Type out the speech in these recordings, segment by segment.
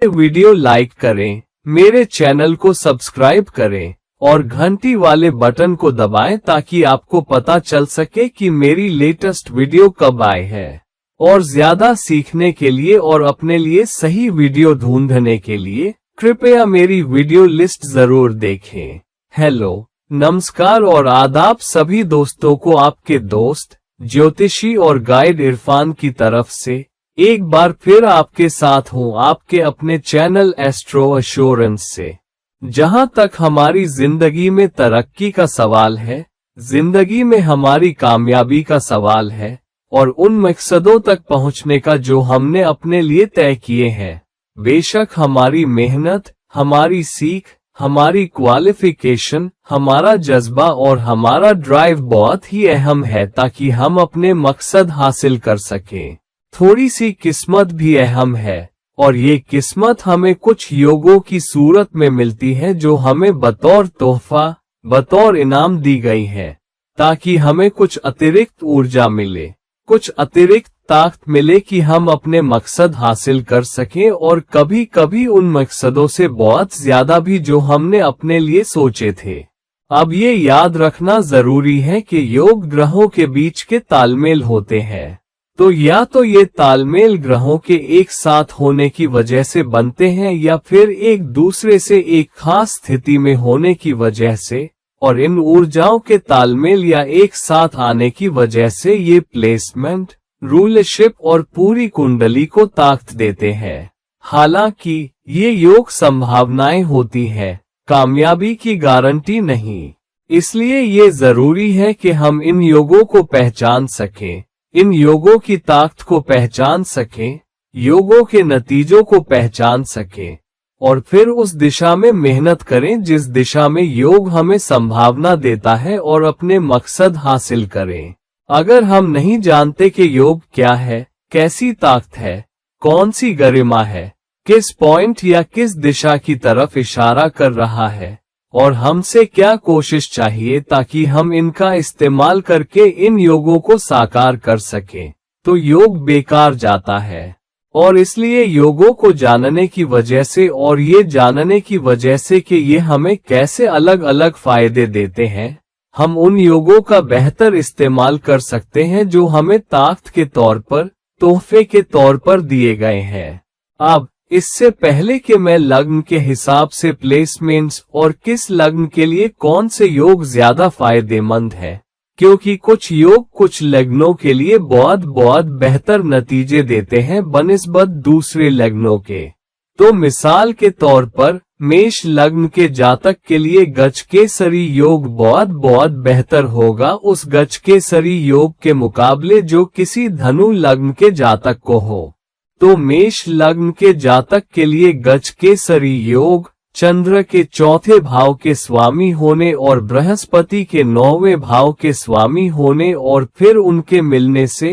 Video like करें, मेरे channel को सब्सक्राइब करें और घंटी वाले बटन को दबाएं ताकि आपको पता चल सके कि मेरी लेटेस्ट वीडियो कब आए है। और ज्यादा सीखने के लिए और अपने लिए सही वीडियो ढूंढने के लिए कृपया मेरी वीडियो लिस्ट जरूर देखें। हेलो, नमस्कार और आदाब सभी दोस्तों को आपके दोस्त ज्योतिषी और गाइड इरफान की तरफ से एक बार फिर आपके साथ हूँ आपके अपने चैनल एस्ट्रो एश्योरेंस से। जहाँ तक हमारी जिंदगी में तरक्की का सवाल है, जिंदगी में हमारी कामयाबी का सवाल है और उन मकसदों तक पहुँचने का जो हमने अपने लिए तय किए हैं, बेशक हमारी मेहनत, हमारी सीख, हमारी क्वालिफिकेशन, हमारा जज्बा और हमारा ड्राइव बहुत ही अहम है ताकि हम अपने मकसद हासिल कर सकें। थोड़ी सी किस्मत भी अहम है और ये किस्मत हमें कुछ योगों की सूरत में मिलती है जो हमें बतौर तोहफा, बतौर इनाम दी गई है ताकि हमें कुछ अतिरिक्त ऊर्जा मिले, कुछ अतिरिक्त ताकत मिले कि हम अपने मकसद हासिल कर सकें और कभी कभी उन मकसदों से बहुत ज्यादा भी जो हमने अपने लिए सोचे थे। अब ये याद रखना जरूरी है कि योग ग्रहों के बीच के तालमेल होते हैं, तो या तो ये तालमेल ग्रहों के एक साथ होने की वजह से बनते हैं या फिर एक दूसरे से एक खास स्थिति में होने की वजह से, और इन ऊर्जाओं के तालमेल या एक साथ आने की वजह से ये प्लेसमेंट, रूलरशिप और पूरी कुंडली को ताकत देते हैं। हालांकि ये योग संभावनाएं होती हैं, कामयाबी की गारंटी नहीं। इसलिए ये जरूरी है कि हम इन योगों को पहचान सकें, इन योगों की ताकत को पहचान सकें, योगों के नतीजों को पहचान सकें और फिर उस दिशा में मेहनत करें जिस दिशा में योग हमें संभावना देता है और अपने मकसद हासिल करें। अगर हम नहीं जानते कि योग क्या है, कैसी ताकत है, कौन सी गरिमा है, किस पॉइंट या किस दिशा की तरफ इशारा कर रहा है और हमसे क्या कोशिश चाहिए ताकि हम इनका इस्तेमाल करके इन योगों को साकार कर सकें, तो योग बेकार जाता है। और इसलिए योगों को जानने की वजह से और ये जानने की वजह से कि ये हमें कैसे अलग अलग फायदे देते हैं, हम उन योगों का बेहतर इस्तेमाल कर सकते हैं जो हमें ताकत के तौर पर, तोहफे के तौर पर दिए गए हैं। अब इससे पहले कि मैं लग्न के हिसाब से प्लेसमेंट्स और किस लग्न के लिए कौन से योग ज्यादा फायदेमंद है, क्योंकि कुछ योग कुछ लग्नों के लिए बहुत बेहतर नतीजे देते हैं बनिस्बत दूसरे लग्नों के। तो मिसाल के तौर पर मेष लग्न के जातक के लिए गजकेसरी योग बहुत बेहतर होगा उस गजकेसरी योग के मुकाबले जो किसी धनु लग्न के जातक को हो। तो मेष लग्न के जातक के लिए गजकेसरी योग चंद्र के चौथे भाव के स्वामी होने और बृहस्पति के 9वें भाव के स्वामी होने और फिर उनके मिलने से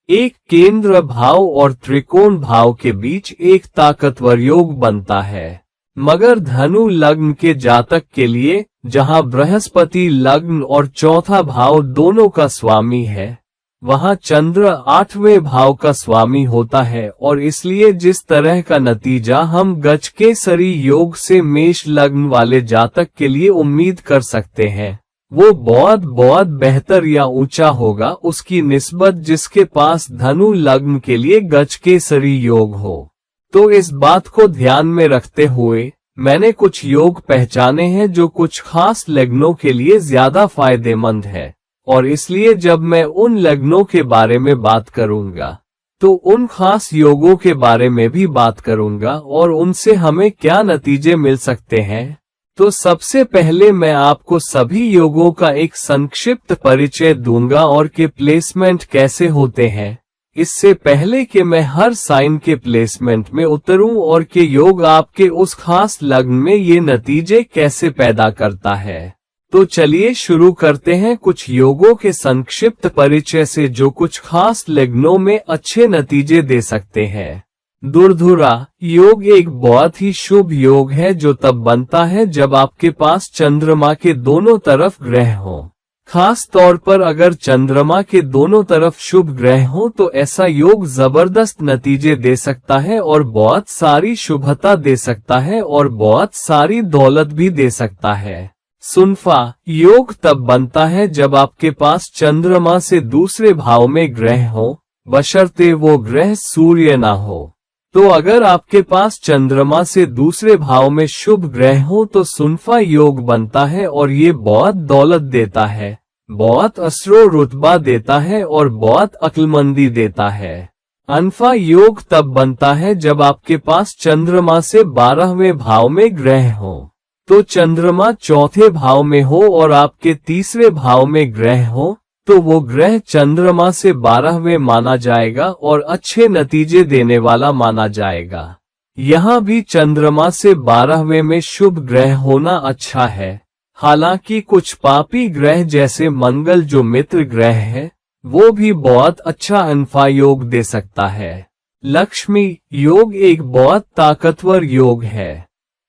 एक केंद्र भाव और त्रिकोण भाव के बीच एक ताकतवर योग बनता है। मगर धनु लग्न के जातक के लिए जहां बृहस्पति लग्न और चौथा भाव दोनों का स्वामी है, वहां चंद्र 8वें भाव का स्वामी होता है और इसलिए जिस तरह का नतीजा हम गजकेसरी योग से मेष लग्न वाले जातक के लिए उम्मीद कर सकते हैं, वो बहुत बेहतर या ऊंचा होगा उसकी निस्बत जिसके पास धनु लग्न के लिए गजकेसरी योग हो। तो इस बात को ध्यान में रखते हुए मैंने कुछ योग पहचाने हैं जो कुछ खास लग्नों के लिए ज्यादा फायदेमंद है और इसलिए जब मैं उन लग्नों के बारे में बात करूंगा तो उन खास योगों के बारे में भी बात करूंगा और उनसे हमें क्या नतीजे मिल सकते हैं। तो सबसे पहले मैं आपको सभी योगों का एक संक्षिप्त परिचय दूंगा और के प्लेसमेंट कैसे होते हैं, इससे पहले कि मैं हर साइन के प्लेसमेंट में उतरूं और के योग आपके उस खास लग्न में ये नतीजे कैसे पैदा करता है। तो चलिए शुरू करते हैं कुछ योगों के संक्षिप्त परिचय से जो कुछ खास लग्नों में अच्छे नतीजे दे सकते हैं। दुर्धुरा योग एक बहुत ही शुभ योग है जो तब बनता है जब आपके पास चंद्रमा के दोनों तरफ ग्रह हों, खास तौर पर अगर चंद्रमा के दोनों तरफ शुभ ग्रह हो तो ऐसा योग जबरदस्त नतीजे दे सकता है और बहुत सारी शुभता दे सकता है और बहुत सारी दौलत भी दे सकता है। सुनफा योग तब बनता है जब आपके पास चंद्रमा से दूसरे भाव में ग्रह हो, बशर्ते वो ग्रह सूर्य ना हो। तो अगर आपके पास चंद्रमा से दूसरे भाव में शुभ ग्रह हो तो सुनफा योग बनता है और ये बहुत दौलत देता है, बहुत असरो रुतबा देता है और बहुत अक्लमंदी देता है। अनफा योग तब बनता है जब आपके पास चंद्रमा से 12वें भाव में ग्रह हो। तो चंद्रमा चौथे भाव में हो और आपके तीसरे भाव में ग्रह हो तो वो ग्रह चंद्रमा से 12वें माना जाएगा और अच्छे नतीजे देने वाला माना जाएगा। यहाँ भी चंद्रमा से 12वें में शुभ ग्रह होना अच्छा है। हालांकि कुछ पापी ग्रह जैसे मंगल जो मित्र ग्रह है वो भी बहुत अच्छा अनफा योग दे सकता है। लक्ष्मी योग एक बहुत ताकतवर योग है।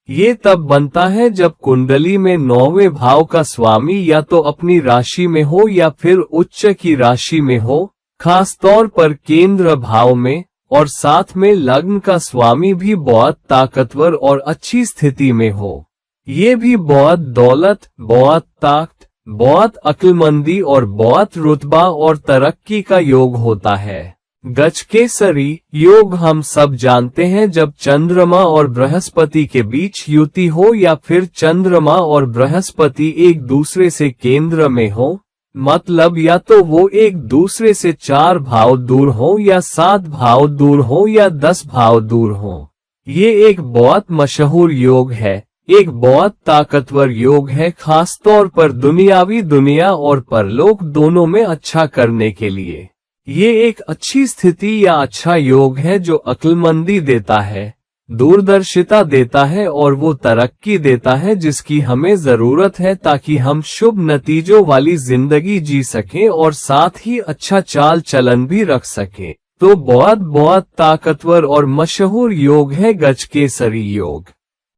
ये तब बनता है जब कुंडली में 9वें भाव का स्वामी या तो अपनी राशि में हो या फिर उच्च की राशि में हो, खास तौर पर केंद्र भाव में, और साथ में लग्न का स्वामी भी बहुत ताकतवर और अच्छी स्थिति में हो। ये भी बहुत दौलत, बहुत ताकत, बहुत अक्लमंदी और बहुत रुतबा और तरक्की का योग होता है। गजकेसरी योग हम सब जानते हैं जब चंद्रमा और बृहस्पति के बीच युति हो या फिर चंद्रमा और बृहस्पति एक दूसरे से केंद्र में हो, मतलब या तो वो एक दूसरे से 4 भाव दूर हो या 7 भाव दूर हो या 10 भाव दूर हो। ये एक बहुत मशहूर योग है, एक बहुत ताकतवर योग है, खास तौर पर दुनियावी दुनिया और परलोक दोनों में अच्छा करने के लिए। ये एक अच्छी स्थिति या अच्छा योग है जो अक्लमंदी देता है, दूरदर्शिता देता है और वो तरक्की देता है जिसकी हमें जरूरत है ताकि हम शुभ नतीजों वाली जिंदगी जी सकें और साथ ही अच्छा चाल चलन भी रख सकें। तो बहुत बहुत ताकतवर और मशहूर योग है गजकेसरी योग।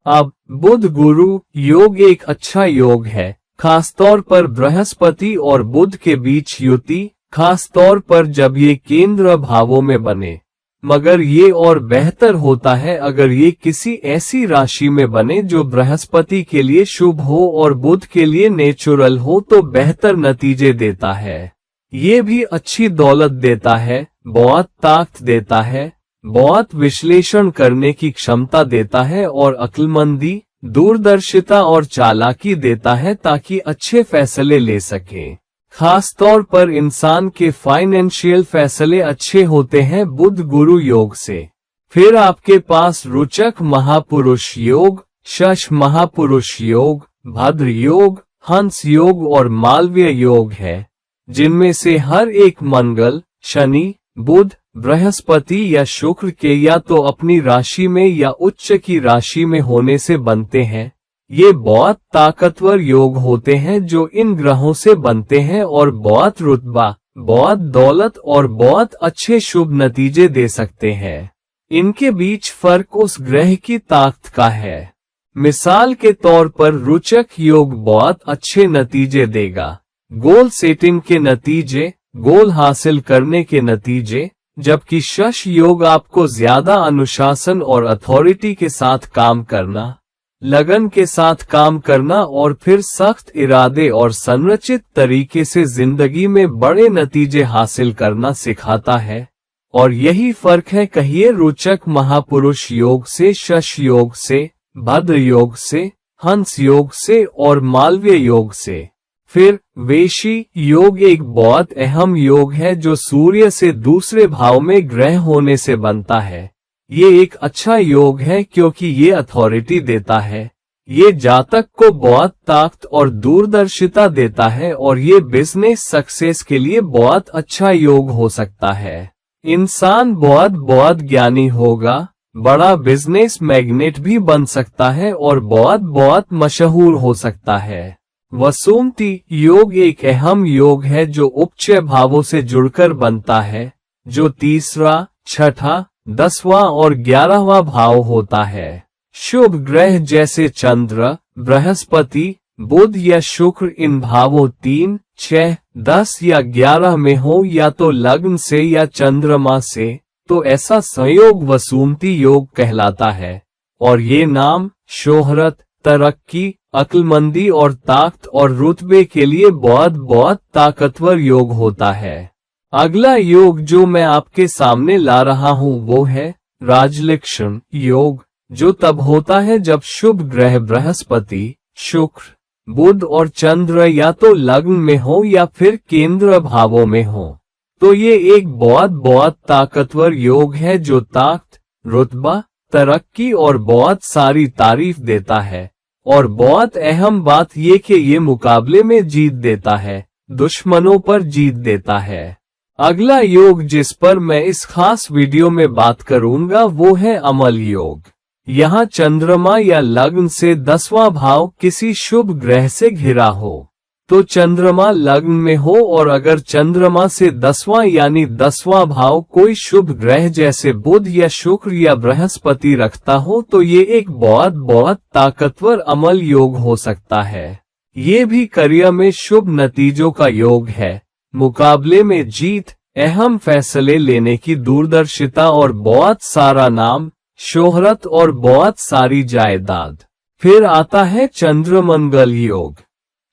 अब बुध गुरु योग एक अच्छा योग है, खासतौर पर बृहस्पति और बुध के बीच युति, खास तौर पर जब ये केंद्र भावों में बने। मगर ये और बेहतर होता है अगर ये किसी ऐसी राशि में बने जो बृहस्पति के लिए शुभ हो और बुध के लिए नेचुरल हो तो बेहतर नतीजे देता है। ये भी अच्छी दौलत देता है, बहुत ताकत देता है, बहुत विश्लेषण करने की क्षमता देता है और अक्लमंदी, दूरदर्शिता और चालाकी देता है ताकि अच्छे फैसले ले सके। खास तौर पर इंसान के फाइनेंशियल फैसले अच्छे होते हैं बुध गुरु योग से। फिर आपके पास रुचक महापुरुष योग, शश महापुरुष योग, भद्र योग, हंस योग और मालवीय योग है, जिनमें से हर एक मंगल, शनि, बुध, बृहस्पति या शुक्र के या तो अपनी राशि में या उच्च की राशि में होने से बनते हैं। ये बहुत ताकतवर योग होते हैं जो इन ग्रहों से बनते हैं और बहुत रुतबा, बहुत दौलत और बहुत अच्छे शुभ नतीजे दे सकते हैं। इनके बीच फर्क उस ग्रह की ताकत का है। मिसाल के तौर पर रुचक योग बहुत अच्छे नतीजे देगा, गोल सेटिंग के नतीजे, गोल हासिल करने के नतीजे, जबकि शश योग आपको ज्यादा अनुशासन और अथॉरिटी के साथ काम करना, लगन के साथ काम करना और फिर सख्त इरादे और संरचित तरीके से जिंदगी में बड़े नतीजे हासिल करना सिखाता है। और यही फर्क है कहिए रुचक महापुरुष योग से, शश योग से, भद्र योग से, हंस योग से और मालवीय योग से। फिर वेशी योग एक बहुत अहम योग है जो सूर्य से दूसरे भाव में ग्रह होने से बनता है। ये एक अच्छा योग है क्योंकि ये अथॉरिटी देता है, ये जातक को बहुत ताकत और दूरदर्शिता देता है और ये बिजनेस सक्सेस के लिए बहुत अच्छा योग हो सकता है। इंसान बहुत बहुत ज्ञानी होगा, बड़ा बिजनेस मैग्नेट भी बन सकता है और बहुत बहुत मशहूर हो सकता है। वसुमती योग एक अहम योग है जो उच्च भावों से जुड़कर बनता है, जो तीसरा, छठा, 10वां और 11वां भाव होता है। शुभ ग्रह जैसे चंद्र, बृहस्पति, बुध या शुक्र इन भावों 3, 6, 10 या 11 में हो या तो लग्न से या चंद्रमा से, तो ऐसा संयोग वसुमती योग कहलाता है। और ये नाम शोहरत, तरक्की, अक्लमंदी और ताकत और रुतबे के लिए बहुत ताकतवर योग होता है। अगला योग जो मैं आपके सामने ला रहा हूँ वो है राजलक्ष्मण योग, जो तब होता है जब शुभ ग्रह बृहस्पति, शुक्र, बुध और चंद्र या तो लग्न में हो या फिर केंद्र भावों में हो। तो ये एक बहुत ताकतवर योग है जो ताकत, रुतबा, तरक्की और बहुत सारी तारीफ देता है। और बहुत अहम बात ये कि ये मुकाबले में जीत देता है, दुश्मनों पर जीत देता है। अगला योग जिस पर मैं इस खास वीडियो में बात करूंगा वो है अमल योग। यहाँ चंद्रमा या लग्न से 10वां भाव किसी शुभ ग्रह से घिरा हो, तो चंद्रमा लग्न में हो, और अगर चंद्रमा से 10वां यानी 10वां भाव कोई शुभ ग्रह जैसे बुध या शुक्र या बृहस्पति रखता हो, तो ये एक बहुत ताकतवर अमल योग हो सकता है। ये भी करियर में शुभ नतीजों का योग है, मुकाबले में जीत, अहम फैसले लेने की दूरदर्शिता और बहुत सारा नाम, शोहरत और बहुत सारी जायदाद। फिर आता है चंद्रमंगल योग।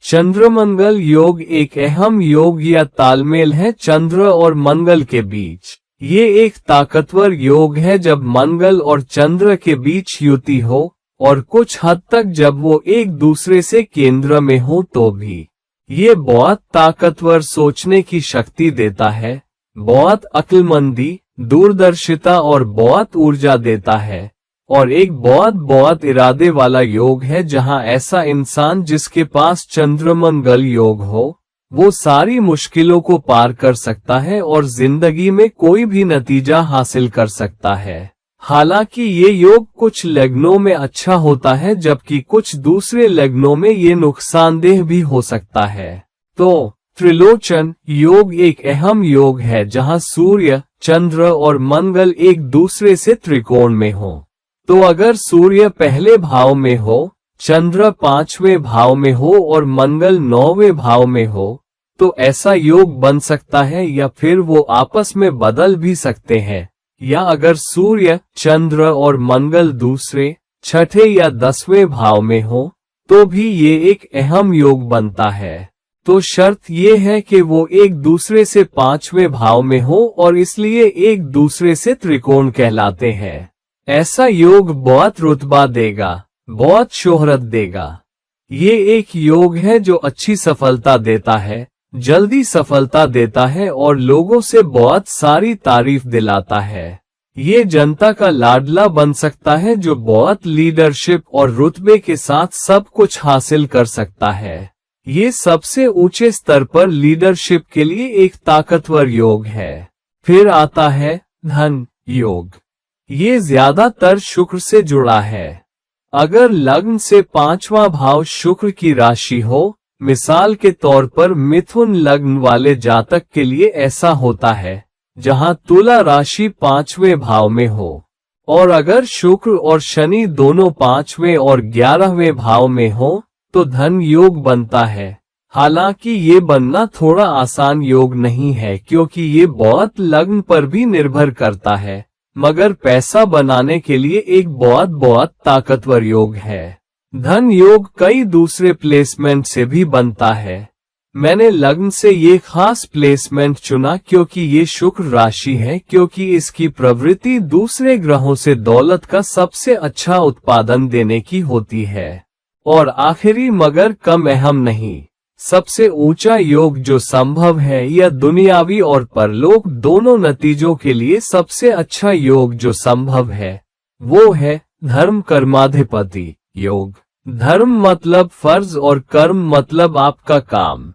चंद्रमंगल योग एक अहम योग या तालमेल है चंद्र और मंगल के बीच। ये एक ताकतवर योग है जब मंगल और चंद्र के बीच युति हो, और कुछ हद तक जब वो एक दूसरे से केंद्र में हो तो भी। ये बहुत ताकतवर सोचने की शक्ति देता है, बहुत अक्लमंदी, दूरदर्शिता और बहुत ऊर्जा देता है, और एक बहुत इरादे वाला योग है जहां ऐसा इंसान जिसके पास चंद्रमंगल योग हो, वो सारी मुश्किलों को पार कर सकता है और जिंदगी में कोई भी नतीजा हासिल कर सकता है। हालांकि ये योग कुछ लग्नों में अच्छा होता है जबकि कुछ दूसरे लग्नों में ये नुकसानदेह भी हो सकता है। तो त्रिलोचन योग एक अहम योग है जहां सूर्य, चंद्र और मंगल एक दूसरे से त्रिकोण में हो। तो अगर सूर्य पहले भाव में हो, चंद्र 5वें भाव में हो और मंगल 9वें भाव में हो, तो ऐसा योग बन सकता है, या फिर वो आपस में बदल भी सकते हैं। या अगर सूर्य, चंद्र और मंगल दूसरे, छठे या 10वें भाव में हो, तो भी ये एक अहम योग बनता है। तो शर्त ये है कि वो एक दूसरे से 5वें भाव में हो और इसलिए एक दूसरे से त्रिकोण कहलाते हैं। ऐसा योग बहुत रुतबा देगा, बहुत शोहरत देगा। ये एक योग है जो अच्छी सफलता देता है, जल्दी सफलता देता है और लोगों से बहुत सारी तारीफ दिलाता है। ये जनता का लाडला बन सकता है जो बहुत लीडरशिप और रुतबे के साथ सब कुछ हासिल कर सकता है। ये सबसे ऊंचे स्तर पर लीडरशिप के लिए एक ताकतवर योग है। फिर आता है धन योग। ये ज्यादातर शुक्र से जुड़ा है। अगर लग्न से 5वां भाव शुक्र की राशि हो, मिसाल के तौर पर मिथुन लग्न वाले जातक के लिए ऐसा होता है, जहां तुला राशि 5वें भाव में हो, और अगर शुक्र और शनि दोनों 5वें और 11वें भाव में हो, तो धन योग बनता है। हालांकि ये बनना थोड़ा आसान योग नहीं है क्योंकि ये बहुत लग्न पर भी निर्भर करता है, मगर पैसा बनाने के लिए एक बहुत ताकतवर योग है। धन योग कई दूसरे प्लेसमेंट से भी बनता है। मैंने लग्न से ये खास प्लेसमेंट चुना क्योंकि ये शुक्र राशि है, क्योंकि इसकी प्रवृत्ति दूसरे ग्रहों से दौलत का सबसे अच्छा उत्पादन देने की होती है। और आखिरी मगर कम अहम नहीं, सबसे ऊंचा योग जो संभव है या दुनियावी और परलोक दोनों नतीजों के लिए सबसे अच्छा योग जो संभव है, वो है धर्म कर्माधिपति योग। धर्म मतलब फर्ज और कर्म मतलब आपका काम।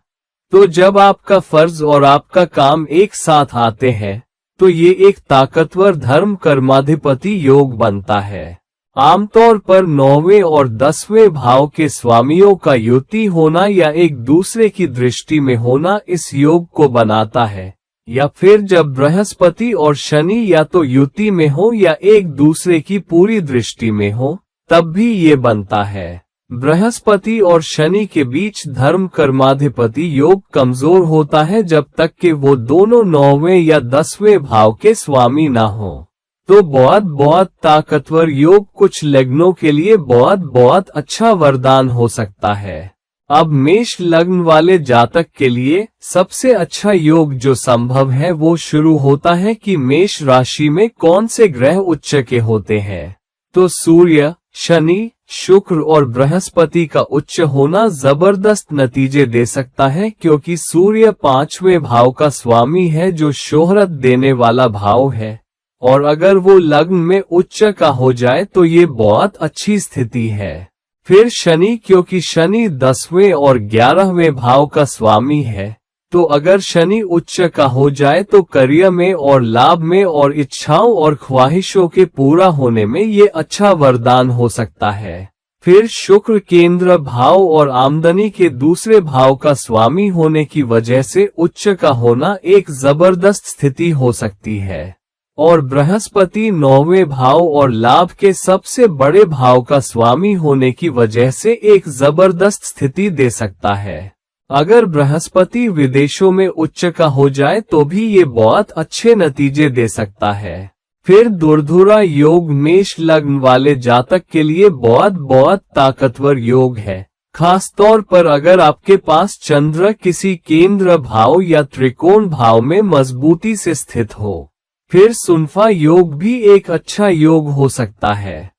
तो जब आपका फर्ज और आपका काम एक साथ आते हैं, तो ये एक ताकतवर धर्म कर्माधिपति योग बनता है। आमतौर पर 9वें और 10वें भाव के स्वामियों का युति होना या एक दूसरे की दृष्टि में होना इस योग को बनाता है, या फिर जब बृहस्पति और शनि या तो युति में हो या एक दूसरे की पूरी दृष्टि में हो, तब भी ये बनता है। बृहस्पति और शनि के बीच धर्म कर्माधिपति योग कमजोर होता है जब तक कि वो दोनों 9वें या 10वें भाव के स्वामी ना हो। तो बहुत ताकतवर योग कुछ लग्नों के लिए बहुत अच्छा वरदान हो सकता है। अब मेष लग्न वाले जातक के लिए सबसे अच्छा योग जो संभव है वो शुरू होता है कि मेष राशि में कौन से ग्रह उच्च के होते हैं। तो सूर्य, शनि, शुक्र और बृहस्पति का उच्च होना जबरदस्त नतीजे दे सकता है, क्योंकि सूर्य 5वें भाव का स्वामी है जो शोहरत देने वाला भाव है, और अगर वो लग्न में उच्च का हो जाए तो ये बहुत अच्छी स्थिति है। फिर शनि, क्योंकि शनि 10वें और 11वें भाव का स्वामी है, तो अगर शनि उच्च का हो जाए तो करियर में और लाभ में और इच्छाओं और ख्वाहिशों के पूरा होने में ये अच्छा वरदान हो सकता है। फिर शुक्र केंद्र भाव और आमदनी के दूसरे भाव का स्वामी होने की वजह से उच्च का होना एक जबरदस्त स्थिति हो सकती है, और बृहस्पति 9वें भाव और लाभ के सबसे बड़े भाव का स्वामी होने की वजह से एक जबरदस्त स्थिति दे सकता है। अगर बृहस्पति विदेशों में उच्च का हो जाए तो भी ये बहुत अच्छे नतीजे दे सकता है। फिर दुर्धुरा योग मेष लग्न वाले जातक के लिए बहुत ताकतवर योग है, खास तौर पर अगर आपके पास चंद्र किसी केंद्र भाव या त्रिकोण भाव में मजबूती से स्थित हो। फिर सुनफा योग भी एक अच्छा योग हो सकता है।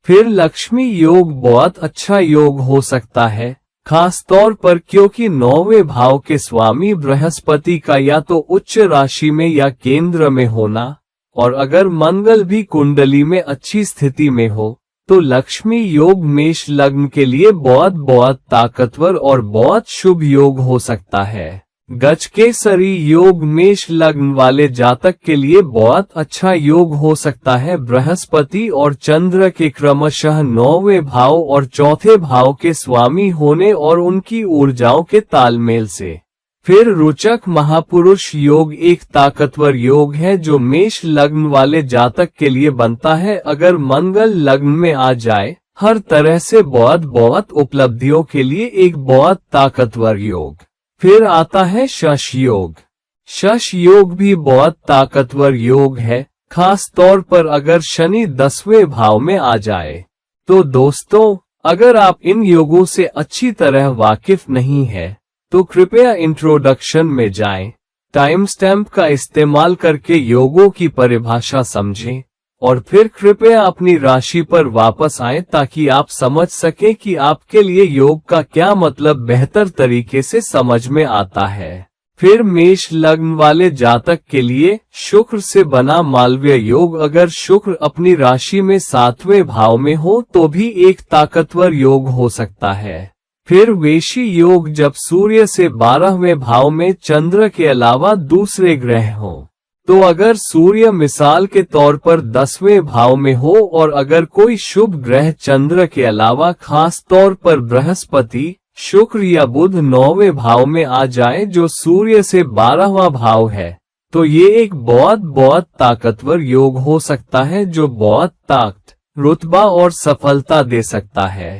फिर लक्ष्मी योग बहुत अच्छा योग हो सकता है, खास तौर पर क्योंकि 9वें भाव के स्वामी बृहस्पति का या तो उच्च राशि में या केंद्र में होना, और अगर मंगल भी कुंडली में अच्छी स्थिति में हो, तो लक्ष्मी योग मेष लग्न के लिए बहुत ताकतवर और बहुत शुभ योग हो सकता है। गजकेसरी योग मेष लग्न वाले जातक के लिए बहुत अच्छा योग हो सकता है, बृहस्पति और चंद्र के क्रमशः 9वें भाव और चौथे भाव के स्वामी होने और उनकी ऊर्जाओं के तालमेल से। फिर रोचक महापुरुष योग एक ताकतवर योग है जो मेष लग्न वाले जातक के लिए बनता है अगर मंगल लग्न में आ जाए। हर तरह से बहुत उपलब्धियों के लिए एक बहुत ताकतवर योग। फिर आता है शश योग। शश योग भी बहुत ताकतवर योग है, खास तौर पर अगर शनि 10वें भाव में आ जाए। तो दोस्तों, अगर आप इन योगों से अच्छी तरह वाकिफ नहीं है तो कृपया इंट्रोडक्शन में जाएं, टाइम स्टैम्प का इस्तेमाल करके योगों की परिभाषा समझें और फिर कृपया अपनी राशि पर वापस आएं ताकि आप समझ सकें कि आपके लिए योग का क्या मतलब बेहतर तरीके से समझ में आता है। फिर मेष लग्न वाले जातक के लिए शुक्र से बना मालवीय योग, अगर शुक्र अपनी राशि में 7वें भाव में हो तो भी एक ताकतवर योग हो सकता है। फिर वेशी योग, जब सूर्य से 12वें भाव में चंद्र के अलावा दूसरे ग्रह हों। तो अगर सूर्य मिसाल के तौर पर 10वें भाव में हो और अगर कोई शुभ ग्रह चंद्र के अलावा खास तौर पर बृहस्पति, शुक्र या बुध 9वें भाव में आ जाए जो सूर्य से 12वां भाव है, तो ये एक बहुत ताकतवर योग हो सकता है जो बहुत ताकत, रुतबा और सफलता दे सकता है।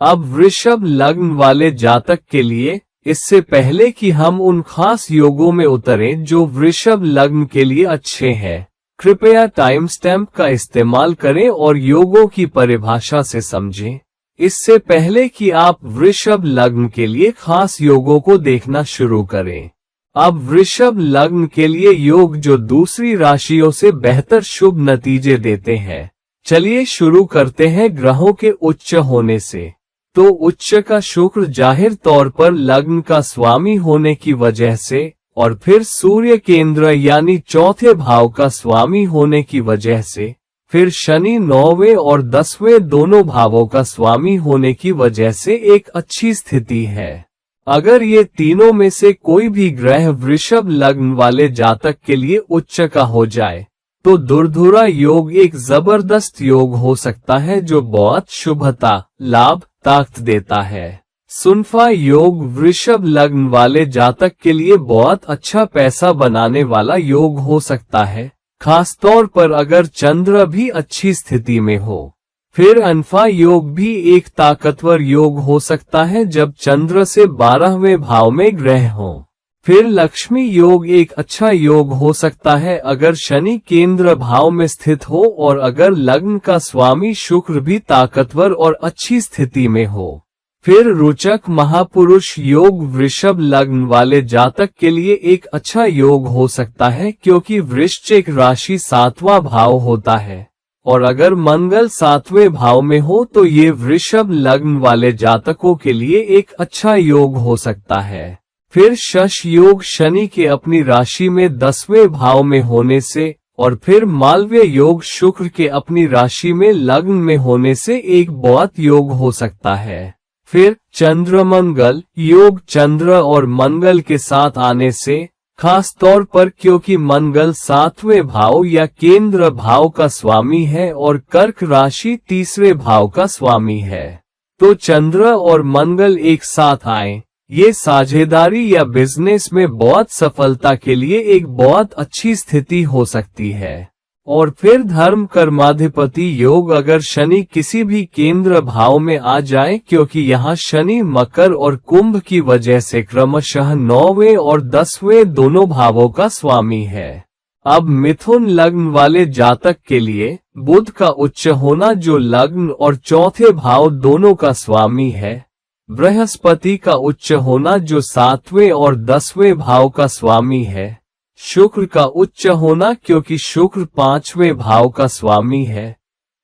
अब वृषभ लग्न वाले जातक के लिए, इससे पहले कि हम उन खास योगों में उतरें जो वृषभ लग्न के लिए अच्छे हैं, कृपया टाइम स्टैम्प का इस्तेमाल करें और योगों की परिभाषा से समझें, इससे पहले कि आप वृषभ लग्न के लिए खास योगों को देखना शुरू करें। अब वृषभ लग्न के लिए योग जो दूसरी राशियों से बेहतर शुभ नतीजे देते हैं। चलिए शुरू करते हैं ग्रहों के उच्च होने से। तो उच्च का शुक्र जाहिर तौर पर लग्न का स्वामी होने की वजह से, और फिर सूर्य केंद्र यानी चौथे भाव का स्वामी होने की वजह से, फिर शनि 9वें और 10वें दोनों भावों का स्वामी होने की वजह से एक अच्छी स्थिति है। अगर ये तीनों में से कोई भी ग्रह वृषभ लग्न वाले जातक के लिए उच्च का हो जाए तो दुर्धुरा योग एक जबरदस्त योग हो सकता है जो बहुत शुभता, लाभ, ताकत देता है। सुनफा योग वृषभ लग्न वाले जातक के लिए बहुत अच्छा पैसा बनाने वाला योग हो सकता है, खास तौर पर अगर चंद्र भी अच्छी स्थिति में हो। फिर अनफा योग भी एक ताकतवर योग हो सकता है जब चंद्र से 12वें भाव में ग्रह हो। फिर लक्ष्मी योग एक अच्छा योग हो सकता है अगर शनि केंद्र भाव में स्थित हो और अगर लग्न का स्वामी शुक्र भी ताकतवर और अच्छी स्थिति में हो। फिर रोचक महापुरुष योग वृषभ लग्न वाले जातक के लिए एक अच्छा योग हो सकता है क्योंकि वृश्चिक राशि 7वां भाव होता है और अगर मंगल 7वें भाव में हो तो ये वृषभ लग्न वाले जातकों के लिए एक अच्छा योग हो सकता है। फिर शश योग शनि के अपनी राशि में 10वें भाव में होने से और फिर मालव्य योग शुक्र के अपनी राशि में लग्न में होने से एक बहुत योग हो सकता है। फिर चंद्र मंगल योग चंद्र और मंगल के साथ आने से, खास तौर पर क्योंकि मंगल 7वें भाव या केंद्र भाव का स्वामी है और कर्क राशि 3रे भाव का स्वामी है, तो चंद्र और मंगल एक साथ आए, ये साझेदारी या बिजनेस में बहुत सफलता के लिए एक बहुत अच्छी स्थिति हो सकती है। और फिर धर्म कर्माधिपति योग अगर शनि किसी भी केंद्र भाव में आ जाए क्योंकि यहाँ शनि मकर और कुंभ की वजह से क्रमशः 9वें और 10वें दोनों भावों का स्वामी है। अब मिथुन लग्न वाले जातक के लिए बुध का उच्च होना जो लग्न और चौथे भाव दोनों का स्वामी है, बृहस्पति का उच्च होना जो 7वें और 10वें भाव का स्वामी है, शुक्र का उच्च होना क्योंकि शुक्र 5वें भाव का स्वामी है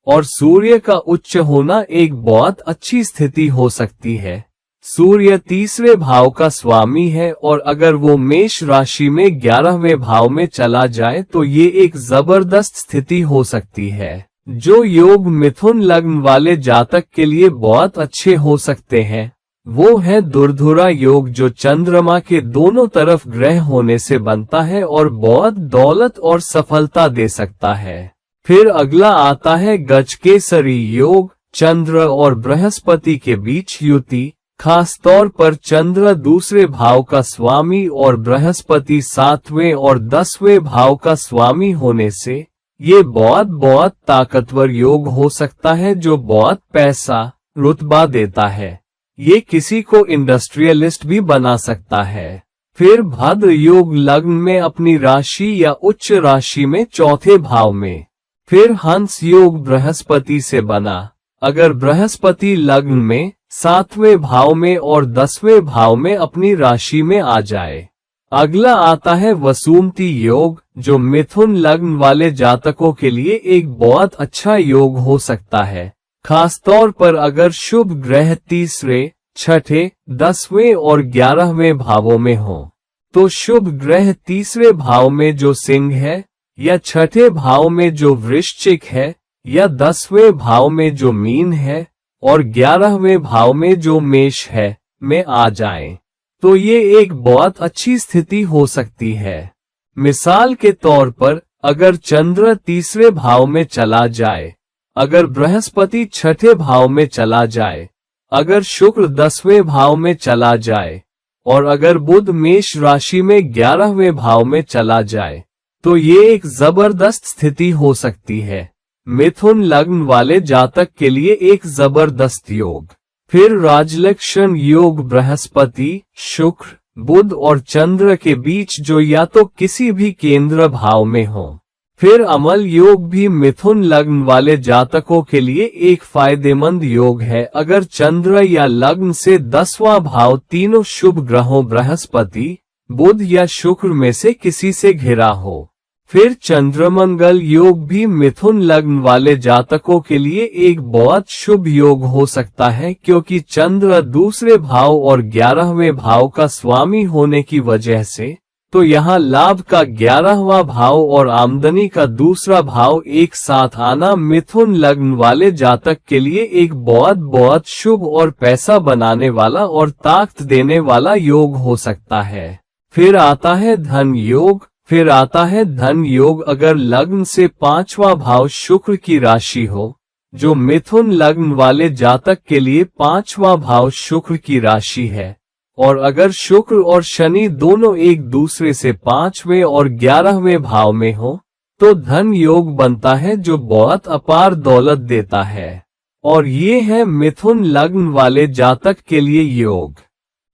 और सूर्य का उच्च होना एक बहुत अच्छी स्थिति हो सकती है। सूर्य 3रे भाव का स्वामी है और अगर वो मेष राशि में 11वें भाव में चला जाए तो ये एक जबरदस्त स्थिति हो सकती है। जो योग मिथुन लग्न वाले जातक के लिए बहुत अच्छे हो सकते हैं वो है दुर्धुरा योग जो चंद्रमा के दोनों तरफ ग्रह होने से बनता है और बहुत दौलत और सफलता दे सकता है। फिर अगला आता है गजकेसरी योग चंद्र और बृहस्पति के बीच युति, खास तौर पर चंद्र 2रे भाव का स्वामी और बृहस्पति 7वें और 10वें भाव का स्वामी होने से ये बहुत ताकतवर योग हो सकता है जो बहुत पैसा रुतबा देता है। ये किसी को इंडस्ट्रियलिस्ट भी बना सकता है। फिर भद्र योग लग्न में अपनी राशि या उच्च राशि में 4थे भाव में। फिर हंस योग बृहस्पति से बना अगर बृहस्पति लग्न में 7वें भाव में और 10वें भाव में अपनी राशि में आ जाए। अगला आता है वसुमती योग जो मिथुन लग्न वाले जातकों के लिए एक बहुत अच्छा योग हो सकता है, खास तौर पर अगर शुभ ग्रह 3रे, 6ठे, 10वें और 11वें भावों में हो। तो शुभ ग्रह 3रे भाव में जो सिंह है या 6ठे भाव में जो वृश्चिक है या 10वें भाव में जो मीन है और 11वें भाव में जो मेष है में आ जाए तो ये एक बहुत अच्छी स्थिति हो सकती है। मिसाल के तौर पर अगर चंद्र 3रे भाव में चला जाए, अगर बृहस्पति 6ठे भाव में चला जाए, अगर शुक्र 10वें भाव में चला जाए और अगर बुध मेष राशि में 11वें भाव में चला जाए तो ये एक जबरदस्त स्थिति हो सकती है। मिथुन लग्न वाले जातक के लिए एक जबरदस्त योग। फिर राजलक्षण योग बृहस्पति, शुक्र, बुध और चंद्र के बीच जो या तो किसी भी केंद्र भाव में हो। फिर अमल योग भी मिथुन लग्न वाले जातकों के लिए एक फायदेमंद योग है अगर चंद्र या लग्न से 10वां भाव तीनों शुभ ग्रहों बृहस्पति, बुध या शुक्र में से किसी से घिरा हो। फिर चंद्रमंगल योग भी मिथुन लग्न वाले जातकों के लिए एक बहुत शुभ योग हो सकता है क्योंकि चंद्र 2रे भाव और 11वें भाव का स्वामी होने की वजह से, तो यहाँ लाभ का 11वां भाव और आमदनी का 2रा भाव एक साथ आना मिथुन लग्न वाले जातक के लिए एक बहुत शुभ और पैसा बनाने वाला और ताकत देने वाला योग हो सकता है। फिर आता है धन योग। फिर आता है धन योग अगर लग्न से 5वां भाव शुक्र की राशि हो, जो मिथुन लग्न वाले जातक के लिए 5वां भाव शुक्र की राशि है, और अगर शुक्र और शनि दोनों एक दूसरे से 5वें और 11वें भाव में हो तो धन योग बनता है जो बहुत अपार दौलत देता है। और ये है मिथुन लग्न वाले जातक के लिए योग।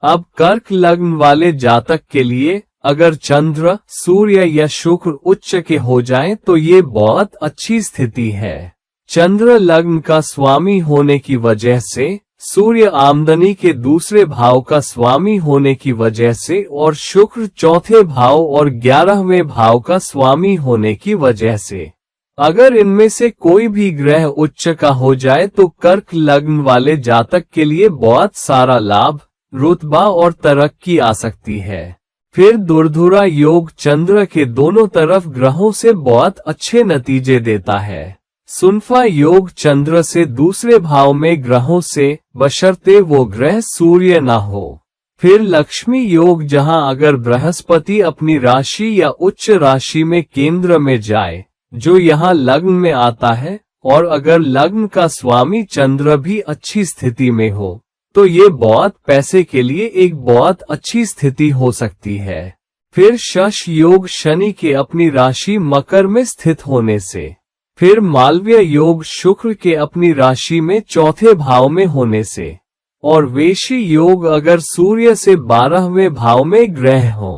अब कर्क लग्न वाले जातक के लिए अगर चंद्र, सूर्य या शुक्र उच्च के हो जाएं तो ये बहुत अच्छी स्थिति है। चंद्र लग्न का स्वामी होने की वजह से, सूर्य आमदनी के दूसरे भाव का स्वामी होने की वजह से और शुक्र चौथे भाव और 11वें भाव का स्वामी होने की वजह से, अगर इनमें से कोई भी ग्रह उच्च का हो जाए तो कर्क लग्न वाले जातक के लिए बहुत सारा लाभ, रुतबा और तरक्की आ सकती है। फिर दुर्धुरा योग चंद्र के दोनों तरफ ग्रहों से बहुत अच्छे नतीजे देता है। सुनफा योग चंद्र से दूसरे भाव में ग्रहों से, बशर्ते वो ग्रह सूर्य न हो। फिर लक्ष्मी योग जहां अगर बृहस्पति अपनी राशि या उच्च राशि में केंद्र में जाए, जो यहाँ लग्न में आता है, और अगर लग्न का स्वामी चंद्र भी अच्छी स्थिति में हो, तो ये बहुत पैसे के लिए एक बहुत अच्छी स्थिति हो सकती है। फिर शश योग शनि के अपनी राशि मकर में स्थित होने से, फिर मालव्य योग शुक्र के अपनी राशि में चौथे भाव में होने से, और वेशी योग अगर सूर्य से 12वें भाव में ग्रह हो।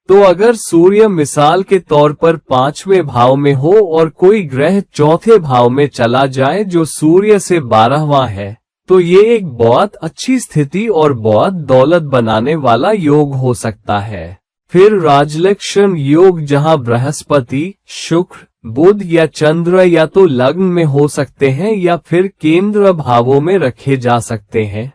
तो अगर सूर्य मिसाल के तौर पर 5वें भाव में हो और कोई ग्रह चौथे भाव में चला जाए जो सूर्य से 12वां है, तो ये एक बहुत अच्छी स्थिति और बहुत दौलत बनाने वाला योग हो सकता है। फिर राजलक्षण योग जहां बृहस्पति, शुक्र, बुध या चंद्र या तो लग्न में हो सकते हैं या फिर केंद्र भावों में रखे जा सकते हैं,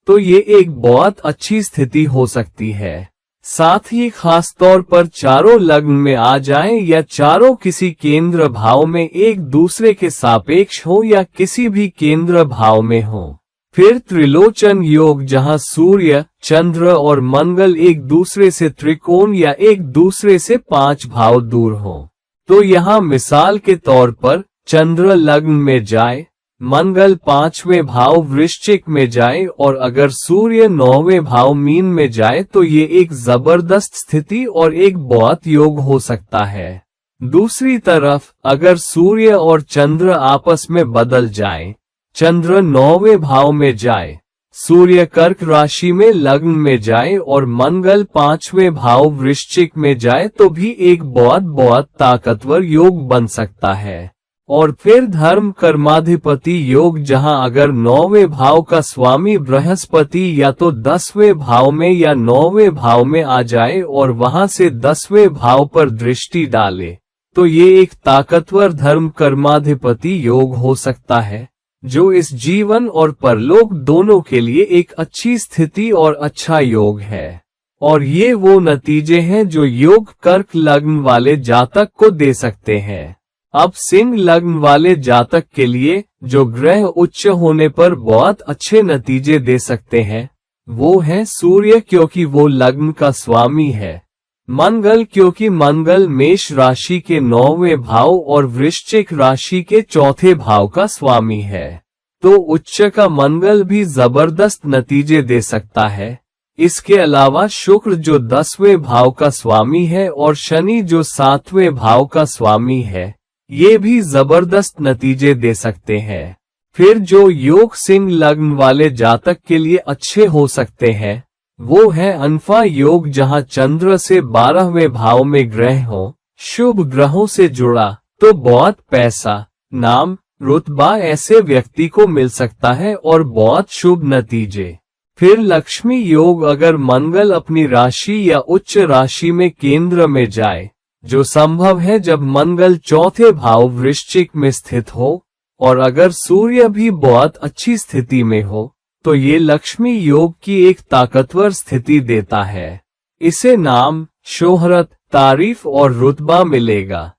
तो ये एक बहुत अच्छी स्थिति हो सकती है। साथ ही खास तौर पर चारों लग्न में आ जाएं या चारों किसी केंद्र भाव में एक दूसरे के सापेक्ष हो या किसी भी केंद्र भाव में हो। फिर त्रिलोचन योग जहां सूर्य, चंद्र और मंगल एक दूसरे से त्रिकोण या एक दूसरे से 5 भाव दूर हो। तो यहाँ मिसाल के तौर पर चंद्र लग्न में जाए, मंगल 5वें भाव वृश्चिक में जाए और अगर सूर्य 9वें भाव मीन में जाए तो ये एक जबरदस्त स्थिति और एक बहुत योग हो सकता है। दूसरी तरफ अगर सूर्य और चंद्र आपस में बदल जाएं, चंद्र 9वें भाव में जाए, सूर्य कर्क राशि में लग्न में जाए और मंगल 5वें भाव वृश्चिक में जाए तो भी एक बहुत ताकतवर योग बन सकता है। और फिर धर्म कर्माधिपति योग जहां अगर 9वें भाव का स्वामी बृहस्पति या तो 10वें भाव में या 9वें भाव में आ जाए और वहां से 10वें भाव पर दृष्टि डाले, तो ये एक ताकतवर धर्म कर्माधिपति योग हो सकता है, जो इस जीवन और परलोक दोनों के लिए एक अच्छी स्थिति और अच्छा योग है। और ये वो नतीजे हैं जो योग कर्क लग्न वाले जातक को दे सकते हैं। अब सिंह लग्न वाले जातक के लिए जो ग्रह उच्च होने पर बहुत अच्छे नतीजे दे सकते हैं, वो है सूर्य क्योंकि वो लग्न का स्वामी है, मंगल क्योंकि मंगल मेष राशि के 9वें भाव और वृश्चिक राशि के चौथे भाव का स्वामी है, तो उच्च का मंगल भी जबरदस्त नतीजे दे सकता है। इसके अलावा शुक्र जो 10वें भाव का स्वामी है और शनि जो 7वें भाव का स्वामी है, ये भी जबरदस्त नतीजे दे सकते हैं। फिर जो योग सिंह लग्न वाले जातक के लिए अच्छे हो सकते हैं, वो है अनफा योग जहां चंद्र से 12वें भाव में ग्रह हो, शुभ ग्रहों से जुड़ा, तो बहुत पैसा, नाम, रुतबा ऐसे व्यक्ति को मिल सकता है और बहुत शुभ नतीजे। फिर लक्ष्मी योग अगर मंगल अपनी राशि या उच्च राशि में केंद्र में जाए, जो संभव है जब मंगल चौथे भाव वृश्चिक में स्थित हो, और अगर सूर्य भी बहुत अच्छी स्थिति में हो, तो ये लक्ष्मी योग की एक ताकतवर स्थिति देता है। इसे नाम, शोहरत, तारीफ और रुतबा मिलेगा।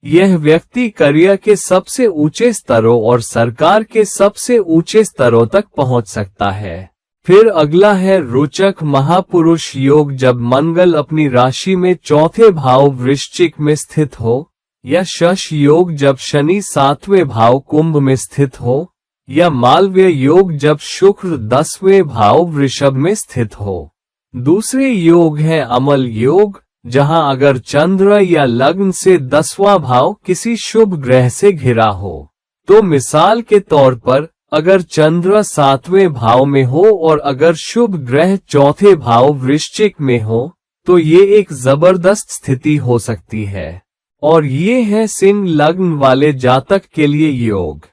यह व्यक्ति करियर के सबसे ऊंचे स्तरों और सरकार के सबसे ऊंचे स्तरों तक पहुंच सकता है। फिर अगला है रोचक महापुरुष योग जब मंगल अपनी राशि में चौथे भाव वृश्चिक में स्थित हो, या शश योग जब शनि 7वें भाव कुंभ में स्थित हो, या मालव्य योग जब शुक्र 10वें भाव वृषभ में स्थित हो। दूसरे योग है अमल योग जहां अगर चंद्र या लग्न से 10वां भाव किसी शुभ ग्रह से घिरा हो, तो मिसाल के तौर पर अगर चंद्र 7वें भाव में हो और अगर शुभ ग्रह चौथे भाव वृश्चिक में हो तो ये एक जबरदस्त स्थिति हो सकती है। और ये है सिंह लग्न वाले जातक के लिए योग।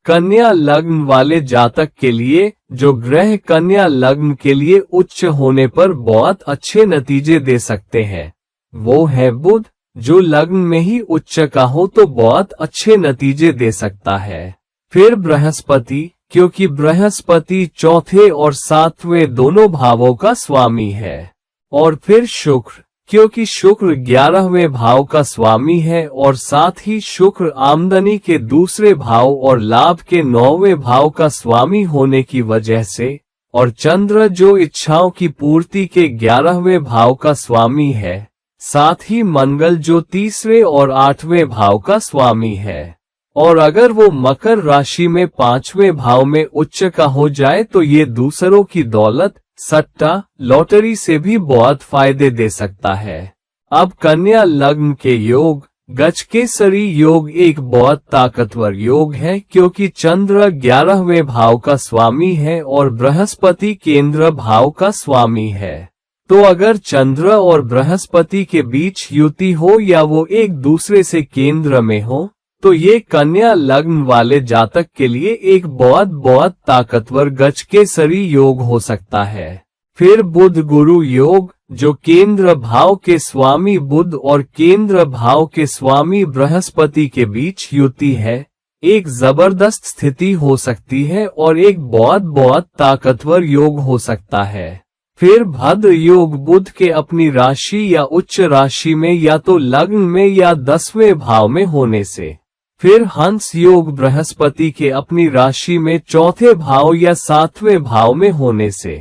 कन्या लग्न वाले जातक के लिए जो ग्रह कन्या लग्न के लिए उच्च होने पर बहुत अच्छे नतीजे दे सकते हैं वो है बुध, जो लग्न में ही उच्च का हो तो बहुत अच्छे नतीजे दे सकता है। फिर बृहस्पति, क्योंकि बृहस्पति चौथे और 7वें दोनों भावों का स्वामी है। और फिर शुक्र, क्योंकि शुक्र 11वें भाव का स्वामी है और साथ ही शुक्र आमदनी के दूसरे भाव और लाभ के 9वें भाव का स्वामी होने की वजह से, और चंद्र जो इच्छाओं की पूर्ति के 11वें भाव का स्वामी है, साथ ही मंगल जो तीसरे और 8वें भाव का स्वामी है। और अगर वो मकर राशि में 5वें भाव में उच्च का हो जाए तो ये दूसरों की दौलत, सट्टा, लॉटरी से भी बहुत फायदे दे सकता है। अब कन्या लग्न के योग, गजकेसरी योग एक बहुत ताकतवर योग है क्योंकि चंद्र 11वें भाव का स्वामी है और बृहस्पति केंद्र भाव का स्वामी है। तो अगर चंद्र और बृहस्पति के बीच युति हो या वो एक दूसरे से केंद्र में हो तो ये कन्या लग्न वाले जातक के लिए एक बहुत ताकतवर गजकेसरी योग हो सकता है। फिर बुध गुरु योग, जो केंद्र भाव के स्वामी बुध और केंद्र भाव के स्वामी बृहस्पति के बीच युति है, एक जबरदस्त स्थिति हो सकती है और एक बहुत ताकतवर योग हो सकता है। फिर भद्र योग बुध के अपनी राशि या उच्च राशि में या तो लग्न में या 10वें भाव में होने से। फिर हंस योग बृहस्पति के अपनी राशि में चौथे भाव या 7वें भाव में होने से।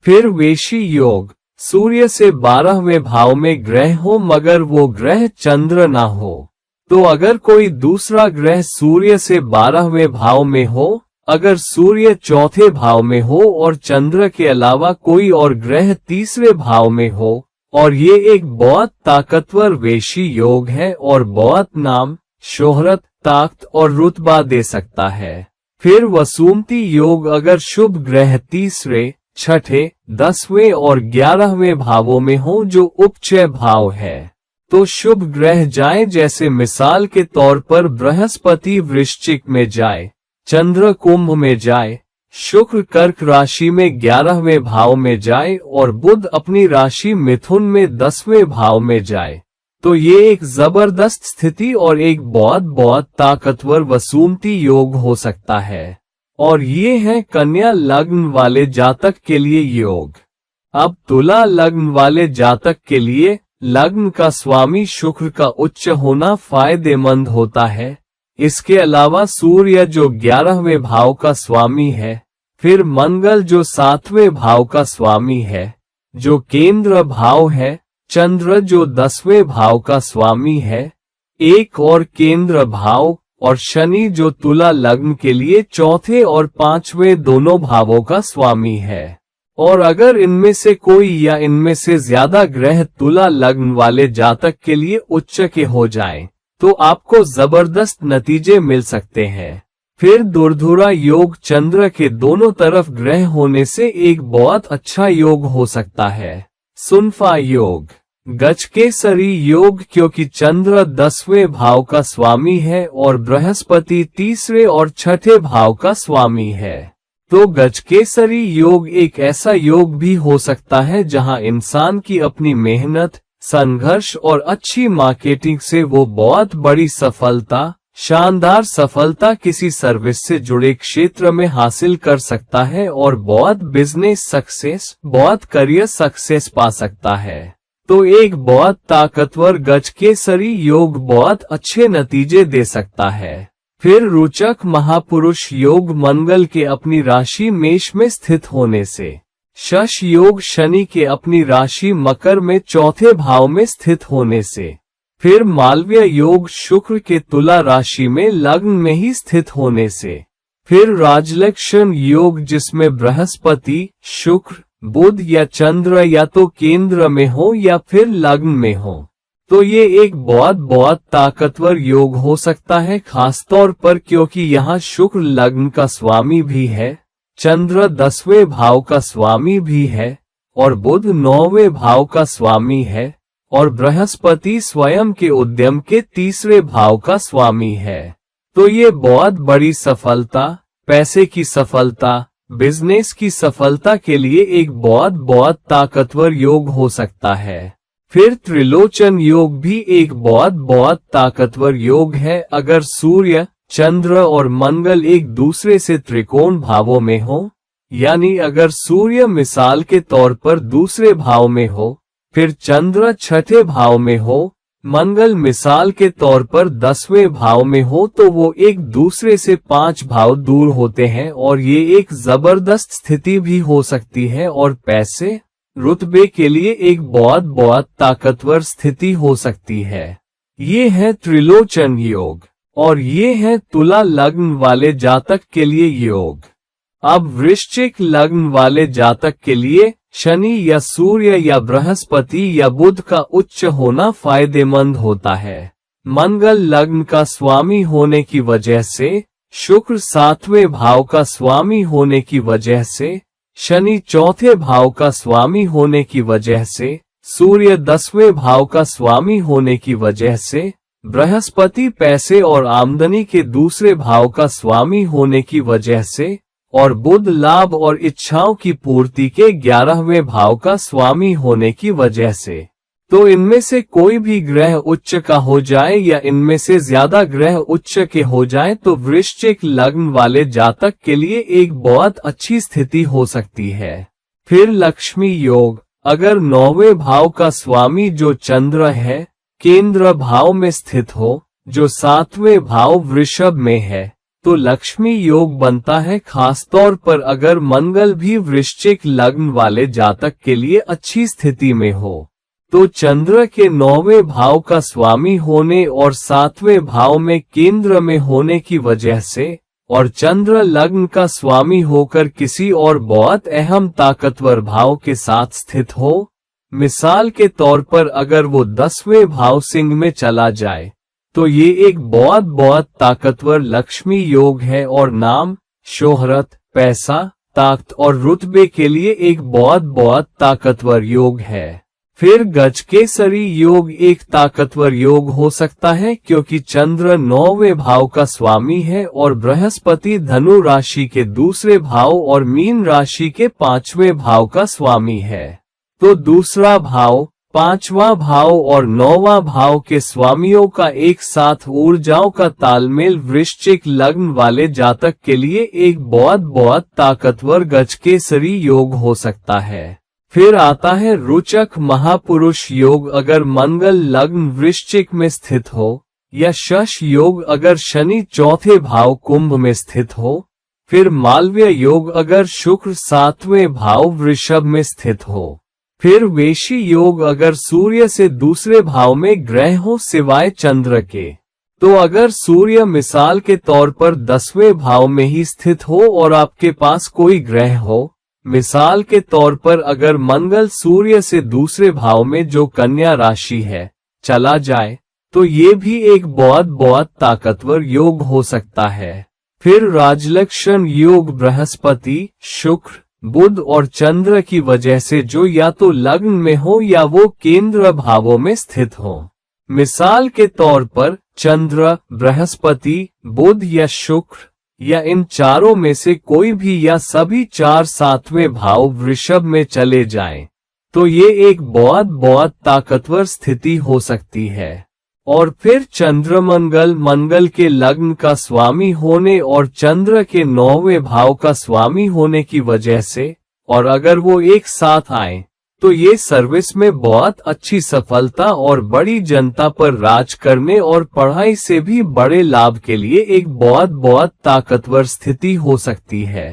फिर वेशी योग, सूर्य से 12वें भाव में ग्रह हो मगर वो ग्रह चंद्र ना हो। तो अगर कोई दूसरा ग्रह सूर्य से 12वें भाव में हो, अगर सूर्य चौथे भाव में हो और चंद्र के अलावा कोई और ग्रह तीसरे भाव में हो, और ये एक बहुत ताकतवर वेशी योग है और बहुत नाम, शोहरत, ताकत और रुतबा दे सकता है। फिर वसुमती योग, अगर शुभ ग्रह तीसरे, छठे, 10वें और 11वें भावों में हो जो उपचय भाव है तो शुभ ग्रह जाए, जैसे मिसाल के तौर पर बृहस्पति वृश्चिक में जाए, चंद्र कुंभ में जाए, शुक्र कर्क राशि में 11वें भाव में जाए और बुध अपनी राशि मिथुन में 10वें भाव में जाए, तो ये एक जबरदस्त स्थिति और एक बहुत ताकतवर वसुमती योग हो सकता है। और ये है कन्या लग्न वाले जातक के लिए योग। अब तुला लग्न वाले जातक के लिए लग्न का स्वामी शुक्र का उच्च होना फायदेमंद होता है। इसके अलावा सूर्य जो 11वें भाव का स्वामी है, फिर मंगल जो 7वें भाव का स्वामी है, जो केंद्र भाव है, चंद्र जो 10वें भाव का स्वामी है, एक और केंद्र भाव, और शनि जो तुला लग्न के लिए चौथे और 5वें दोनों भावों का स्वामी है। और अगर इनमें से कोई या इनमें से ज्यादा ग्रह तुला लग्न वाले जातक के लिए उच्च के हो जाएं, तो आपको जबरदस्त नतीजे मिल सकते हैं। फिर दुर्धुरा योग, चंद्र के दोनों तरफ ग्रह होने से एक बहुत अच्छा योग हो सकता है। सुनफा योग, गजकेसरी योग, क्योंकि चंद्र 10वें भाव का स्वामी है और बृहस्पति तीसरे और छठे भाव का स्वामी है, तो गजकेसरी योग एक ऐसा योग भी हो सकता है जहां इंसान की अपनी मेहनत, संघर्ष और अच्छी मार्केटिंग से वो बहुत बड़ी सफलता, शानदार सफलता किसी सर्विस से जुड़े क्षेत्र में हासिल कर सकता है और बहुत बिजनेस सक्सेस, बहुत करियर सक्सेस पा सकता है। तो एक बहुत ताकतवर गजकेसरी योग बहुत अच्छे नतीजे दे सकता है। फिर रोचक महापुरुष योग, मंगल के अपनी राशि मेष में स्थित होने से। शश योग, शनि के अपनी राशि मकर में चौथे भाव में स्थित होने से। फिर मालव्य योग, शुक्र के तुला राशि में लग्न में ही स्थित होने से। फिर राजलक्ष्मण योग, जिसमें बृहस्पति, शुक्र, बुध या चंद्र या तो केंद्र में हो या फिर लग्न में हो। तो ये एक बहुत ताकतवर योग हो सकता है, खासतौर पर क्योंकि यहाँ शुक्र लग्न का स्वामी भी है, चंद्र 10वें भाव का स्वामी भी है और बुध 9वें भाव का स्वामी है और बृहस्पति स्वयं के उद्यम के 3रे भाव का स्वामी है। तो ये बहुत बड़ी सफलता, पैसे की सफलता, बिजनेस की सफलता के लिए एक बहुत ताकतवर योग हो सकता है। फिर त्रिलोचन योग भी एक बहुत ताकतवर योग है। अगर सूर्य, चंद्र और मंगल एक दूसरे से त्रिकोण भावों में हो, यानी अगर सूर्य मिसाल के तौर पर दूसरे भाव में हो, फिर चंद्र 6ठे भाव में हो, मंगल मिसाल के तौर पर 10वें भाव में हो, तो वो एक दूसरे से 5 भाव दूर होते हैं और ये एक जबरदस्त स्थिति भी हो सकती है और पैसे, रुतबे के लिए एक बहुत ताकतवर स्थिति हो सकती है। ये है त्रिलोचन योग और ये है तुला लग्न वाले जातक के लिए योग। अब वृश्चिक लग्न वाले जातक के लिए शनि या सूर्य या बृहस्पति या बुध का उच्च होना फायदेमंद होता है। मंगल लग्न का स्वामी होने की वजह से, शुक्र 7वें भाव का स्वामी होने की वजह से, शनि 4थे भाव का स्वामी होने की वजह से, सूर्य 10वें भाव का स्वामी होने की वजह से, बृहस्पति पैसे और आमदनी के दूसरे भाव का स्वामी होने की वजह से और बुध लाभ और इच्छाओं की पूर्ति के 11वें भाव का स्वामी होने की वजह से। तो इनमें से कोई भी ग्रह उच्च का हो जाए या इनमें से ज्यादा ग्रह उच्च के हो जाए तो वृश्चिक लग्न वाले जातक के लिए एक बहुत अच्छी स्थिति हो सकती है। फिर लक्ष्मी योग, अगर 9वें भाव का स्वामी जो चंद्र है केंद्र भाव में स्थित हो, जो 7वें भाव वृषभ में है, तो लक्ष्मी योग बनता है। खासतौर पर अगर मंगल भी वृश्चिक लग्न वाले जातक के लिए अच्छी स्थिति में हो, तो चंद्र के 9वें भाव का स्वामी होने और 7वें भाव में केंद्र में होने की वजह से और चंद्र लग्न का स्वामी होकर किसी और बहुत अहम ताकतवर भाव के साथ स्थित हो, मिसाल के तौर पर अगर वो 10वें भाव सिंह में चला जाए, तो ये एक बहुत ताकतवर लक्ष्मी योग है और नाम, शोहरत, पैसा, ताकत और रुतबे के लिए एक बहुत ताकतवर योग है। फिर गजकेसरी योग एक ताकतवर योग हो सकता है क्योंकि चंद्र 9वें भाव का स्वामी है और बृहस्पति धनु राशि के दूसरे भाव और मीन राशि के 5वें भाव का स्वामी है। तो दूसरा भाव, 5वां भाव और 9वां भाव के स्वामियों का एक साथ ऊर्जाओं का तालमेल वृश्चिक लग्न वाले जातक के लिए एक बहुत ताकतवर गजकेसरी योग हो सकता है। फिर आता है रोचक महापुरुष योग, अगर मंगल लग्न वृश्चिक में स्थित हो, या शश योग अगर शनि 4थे भाव कुंभ में स्थित हो। फिर मालव्य योग अगर शुक्र 7वें भाव वृषभ में स्थित हो। फिर वेशी योग अगर सूर्य से दूसरे भाव में ग्रह हो सिवाय चंद्र के। तो अगर सूर्य मिसाल के तौर पर 10वें भाव में ही स्थित हो और आपके पास कोई ग्रह हो, मिसाल के तौर पर अगर मंगल सूर्य से दूसरे भाव में जो कन्या राशि है चला जाए, तो ये भी एक बहुत ताकतवर योग हो सकता है। फिर राजलक्षण योग बृहस्पति, शुक्र, बुध और चंद्र की वजह से जो या तो लग्न में हो या वो केंद्र भावों में स्थित हो। मिसाल के तौर पर चंद्र, बृहस्पति, बुध या शुक्र या इन चारों में से कोई भी या सभी 4 7वें भाव वृषभ में चले जाएं, तो ये एक बहुत ताकतवर स्थिति हो सकती है। और फिर चंद्रमंगल, मंगल के लग्न का स्वामी होने और चंद्र के 9वें भाव का स्वामी होने की वजह से, और अगर वो एक साथ आए, तो ये सर्विस में बहुत अच्छी सफलता और बड़ी जनता पर राज करने और पढ़ाई से भी बड़े लाभ के लिए एक बहुत ताकतवर स्थिति हो सकती है।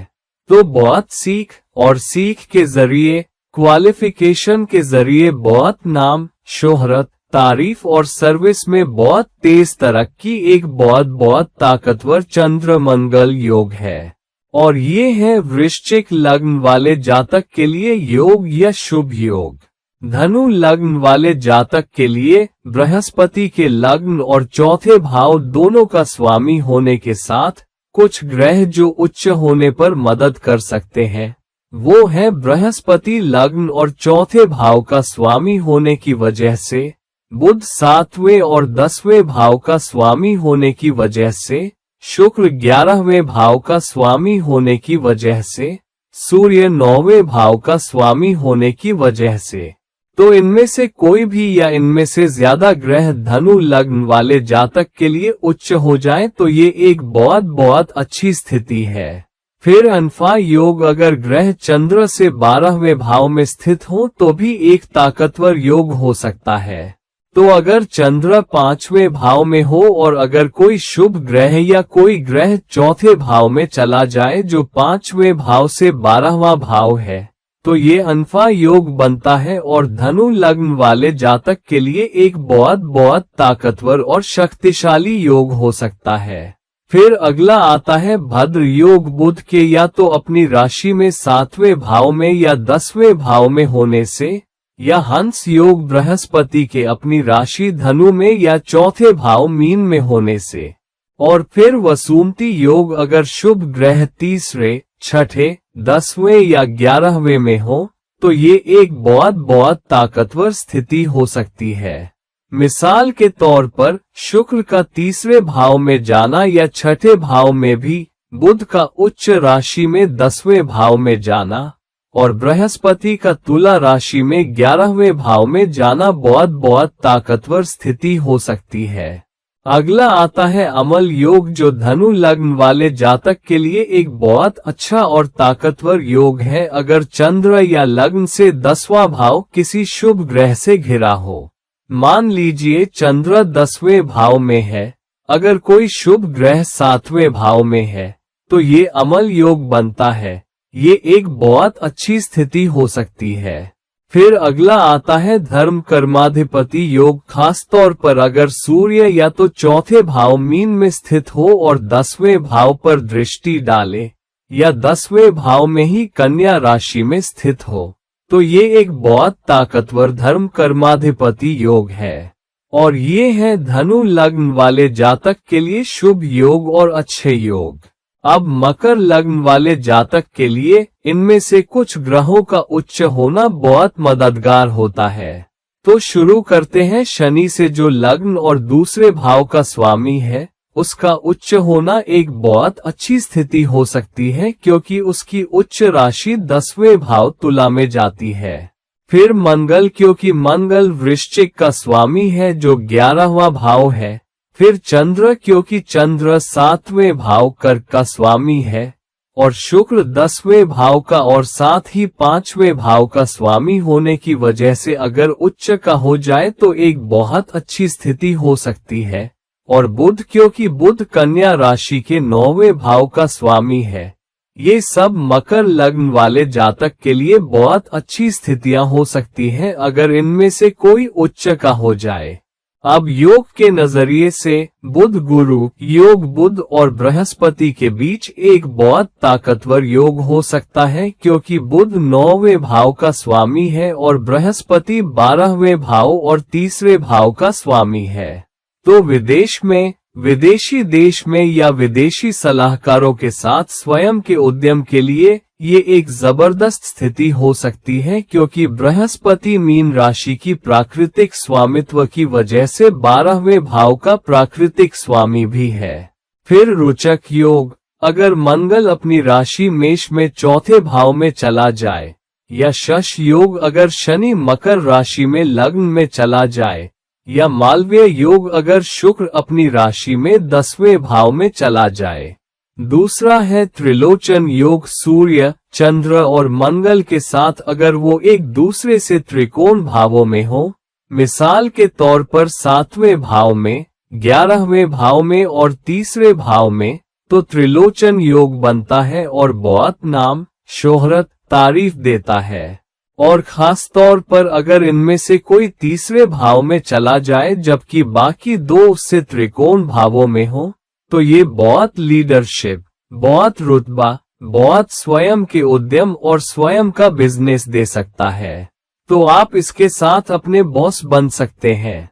तो बहुत सीख और सीख के जरिए, क्वालिफिकेशन के जरिए बहुत नाम, शोहरत, तारीफ और सर्विस में बहुत तेज तरक्की एक बहुत ताकतवर चंद्र मंगल योग है। और ये है वृश्चिक लग्न वाले जातक के लिए योग या शुभ योग। धनु लग्न वाले जातक के लिए बृहस्पति के लग्न और चौथे भाव दोनों का स्वामी होने के साथ कुछ ग्रह जो उच्च होने पर मदद कर सकते हैं, वो है बृहस्पति लग्न और चौथे भाव का स्वामी होने की वजह से, बुध 7वें और 10वें भाव का स्वामी होने की वजह से, शुक्र 11वें भाव का स्वामी होने की वजह से, सूर्य 9वें भाव का स्वामी होने की वजह से। तो इनमें से कोई भी या इनमें से ज्यादा ग्रह धनु लग्न वाले जातक के लिए उच्च हो जाए तो ये एक बहुत अच्छी स्थिति है। फिर अनफा योग अगर ग्रह चंद्र से 12वें भाव में स्थित हो तो भी एक ताकतवर योग हो सकता है। तो अगर चंद्र 5वें भाव में हो और अगर कोई शुभ ग्रह या कोई ग्रह चौथे भाव में चला जाए जो 5वें भाव से 12वां भाव है, तो ये अनफा योग बनता है और धनु लग्न वाले जातक के लिए एक बहुत ताकतवर और शक्तिशाली योग हो सकता है। फिर अगला आता है भद्र योग बुध के या तो अपनी राशि में 7वें भाव में या 10वें भाव में होने से, या हंस योग बृहस्पति के अपनी राशि धनु में या चौथे भाव मीन में होने से, और फिर वसुमती योग अगर शुभ ग्रह 3रे, 6ठे, 10वें या 11वें में हो तो ये एक बहुत ताकतवर स्थिति हो सकती है। मिसाल के तौर पर शुक्र का 3रे भाव में जाना या 6ठे भाव में भी, बुध का उच्च राशि में 10वें भाव में जाना और बृहस्पति का तुला राशि में 11वें भाव में जाना बहुत ताकतवर स्थिति हो सकती है। अगला आता है अमल योग जो धनु लग्न वाले जातक के लिए एक बहुत अच्छा और ताकतवर योग है अगर चंद्र या लग्न से 10वां भाव किसी शुभ ग्रह से घिरा हो। मान लीजिए चंद्र 10वें भाव में है, अगर कोई शुभ ग्रह 7वें भाव में है तो ये अमल योग बनता है। ये एक बहुत अच्छी स्थिति हो सकती है। फिर अगला आता है धर्म कर्माधिपति योग खास तौर पर अगर सूर्य या तो चौथे भाव मीन में स्थित हो और 10वें भाव पर दृष्टि डाले या 10वें भाव में ही कन्या राशि में स्थित हो, तो ये एक बहुत ताकतवर धर्म कर्माधिपति योग है। और ये है धनु लग्न वाले जातक के लिए शुभ योग और अच्छे योग। अब मकर लग्न वाले जातक के लिए इनमें से कुछ ग्रहों का उच्च होना बहुत मददगार होता है। तो शुरू करते हैं शनि से जो लग्न और दूसरे भाव का स्वामी है, उसका उच्च होना एक बहुत अच्छी स्थिति हो सकती है क्योंकि उसकी उच्च राशि 10वें भाव तुला में जाती है। फिर मंगल क्योंकि मंगल वृश्चिक का स्वामी है जो 11वां भाव है। फिर चंद्र क्योंकि चंद्र 7वें भाव कर्क का स्वामी है और शुक्र 10वें भाव का और साथ ही 5वें भाव का स्वामी होने की वजह से अगर उच्च का हो जाए तो एक बहुत अच्छी स्थिति हो सकती है। और बुध क्योंकि बुध कन्या राशि के 9वें भाव का स्वामी है। ये सब मकर लग्न वाले जातक के लिए बहुत अच्छी स्थितियां हो सकती हैं अगर इनमें से कोई उच्च का हो जाए। अब योग के नजरिए से बुध गुरु योग बुध और बृहस्पति के बीच एक बहुत ताकतवर योग हो सकता है क्योंकि बुध 9वें भाव का स्वामी है और बृहस्पति 12वें भाव और 3रे भाव का स्वामी है। तो विदेश में, विदेशी देश में या विदेशी सलाहकारों के साथ स्वयं के उद्यम के लिए ये एक जबरदस्त स्थिति हो सकती है क्योंकि बृहस्पति मीन राशि की प्राकृतिक स्वामित्व की वजह से 12वें भाव का प्राकृतिक स्वामी भी है। फिर रोचक योग अगर मंगल अपनी राशि मेष में चौथे भाव में चला जाए या शश योग अगर शनि मकर राशि में लग्न में चला जाए या मालवीय योग अगर शुक्र अपनी राशि में 10वें भाव में चला जाए। दूसरा है त्रिलोचन योग सूर्य, चंद्र और मंगल के साथ अगर वो एक दूसरे से त्रिकोण भावों में हो, मिसाल के तौर पर 7वें भाव में, 11वें भाव में और 3रे भाव में, तो त्रिलोचन योग बनता है और बहुत नाम, शोहरत, तारीफ देता है। और खास तौर पर अगर इनमें से कोई 3रे भाव में चला जाए जबकि बाकी 2 उससे त्रिकोण भावों में हो, तो ये बहुत लीडरशिप, बहुत रुतबा, बहुत स्वयं के उद्यम और स्वयं का बिजनेस दे सकता है। तो आप इसके साथ अपने बॉस बन सकते हैं।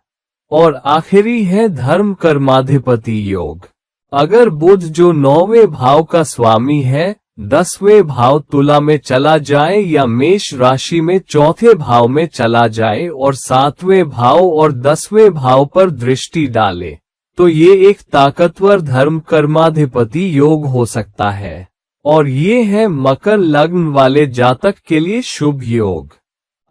और आखिरी है धर्म कर्माधिपति योग। अगर बुध जो 9वें भाव का स्वामी है 10वें भाव तुला में चला जाए या मेष राशि में 4थे भाव में चला जाए और 7वें भाव और 10वें भाव पर दृष्टि डाले, तो ये एक ताकतवर धर्म कर्माधिपति योग हो सकता है। और ये है मकर लग्न वाले जातक के लिए शुभ योग।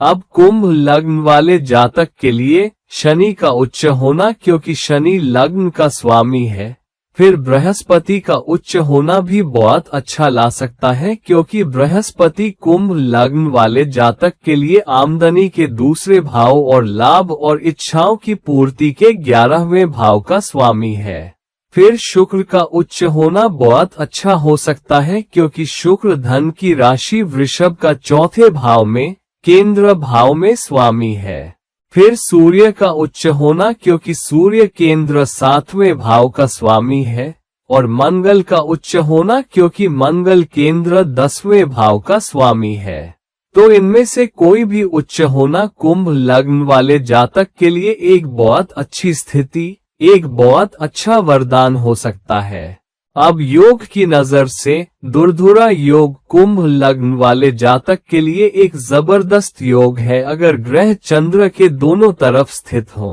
अब कुंभ लग्न वाले जातक के लिए शनि का उच्च होना, क्योंकि शनि लग्न का स्वामी है। फिर बृहस्पति का उच्च होना भी बहुत अच्छा ला सकता है, क्योंकि बृहस्पति कुंभ लग्न वाले जातक के लिए आमदनी के दूसरे भाव और लाभ और इच्छाओं की पूर्ति के 11वें भाव का स्वामी है। फिर शुक्र का उच्च होना बहुत अच्छा हो सकता है, क्योंकि शुक्र धन की राशि वृषभ का 4थे भाव में केंद्र भाव में स्वामी है। फिर सूर्य का उच्च होना, क्योंकि सूर्य केंद्र 7वें भाव का स्वामी है। और मंगल का उच्च होना, क्योंकि मंगल केंद्र 10वें भाव का स्वामी है। तो इनमें से कोई भी उच्च होना कुंभ लग्न वाले जातक के लिए एक बहुत अच्छी स्थिति, एक बहुत अच्छा वरदान हो सकता है। अब योग की नजर से दुर्धुरा योग कुंभ लग्न वाले जातक के लिए एक जबरदस्त योग है अगर ग्रह चंद्र के दोनों तरफ स्थित हो।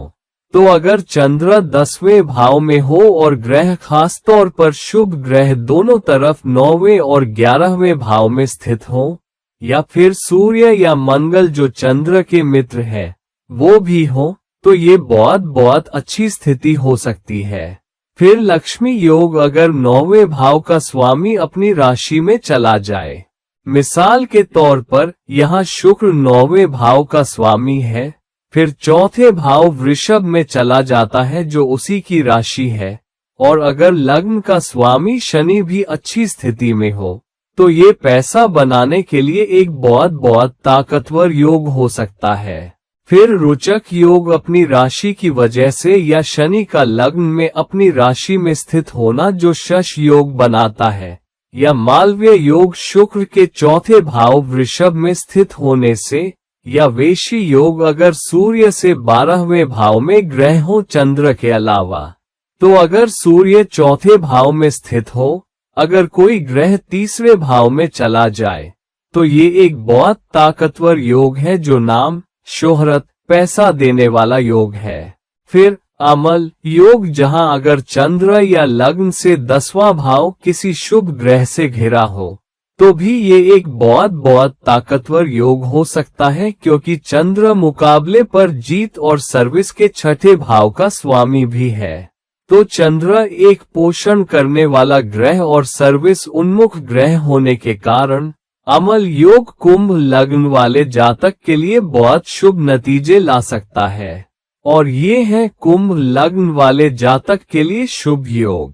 तो अगर चंद्र 10वें भाव में हो और ग्रह खास तौर पर शुभ ग्रह दोनों तरफ 9वें और 11वें भाव में स्थित हो, या फिर सूर्य या मंगल जो चंद्र के मित्र है वो भी हो, तो ये बहुत अच्छी स्थिति हो सकती है। फिर लक्ष्मी योग अगर 9वें भाव का स्वामी अपनी राशि में चला जाए। मिसाल के तौर पर यहाँ शुक्र 9वें भाव का स्वामी है, फिर 4थे भाव वृषभ में चला जाता है जो उसी की राशि है, और अगर लग्न का स्वामी शनि भी अच्छी स्थिति में हो, तो ये पैसा बनाने के लिए एक बहुत ताकतवर योग हो सकता है। फिर रोचक योग अपनी राशि की वजह से या शनि का लग्न में अपनी राशि में स्थित होना जो शश योग बनाता है, या मालवीय योग शुक्र के 4थे भाव वृषभ में स्थित होने से, या वेशी योग अगर सूर्य से 12वें भाव में ग्रह हो चंद्र के अलावा। तो अगर सूर्य 4थे भाव में स्थित हो, अगर कोई ग्रह 3रे भाव में चला जाए, तो ये एक बहुत ताकतवर योग है जो नाम, शोहरत, पैसा देने वाला योग है। फिर अमल योग जहां अगर चंद्र या लग्न से 10वां भाव किसी शुभ ग्रह से घिरा हो, तो भी ये एक बहुत ताकतवर योग हो सकता है, क्योंकि चंद्र मुकाबले पर जीत और सर्विस के 6ठे भाव का स्वामी भी है। तो चंद्र एक पोषण करने वाला ग्रह और सर्विस उन्मुख ग्रह होने के कारण अमल योग कुंभ लग्न वाले जातक के लिए बहुत शुभ नतीजे ला सकता है। और ये है कुंभ लग्न वाले जातक के लिए शुभ योग।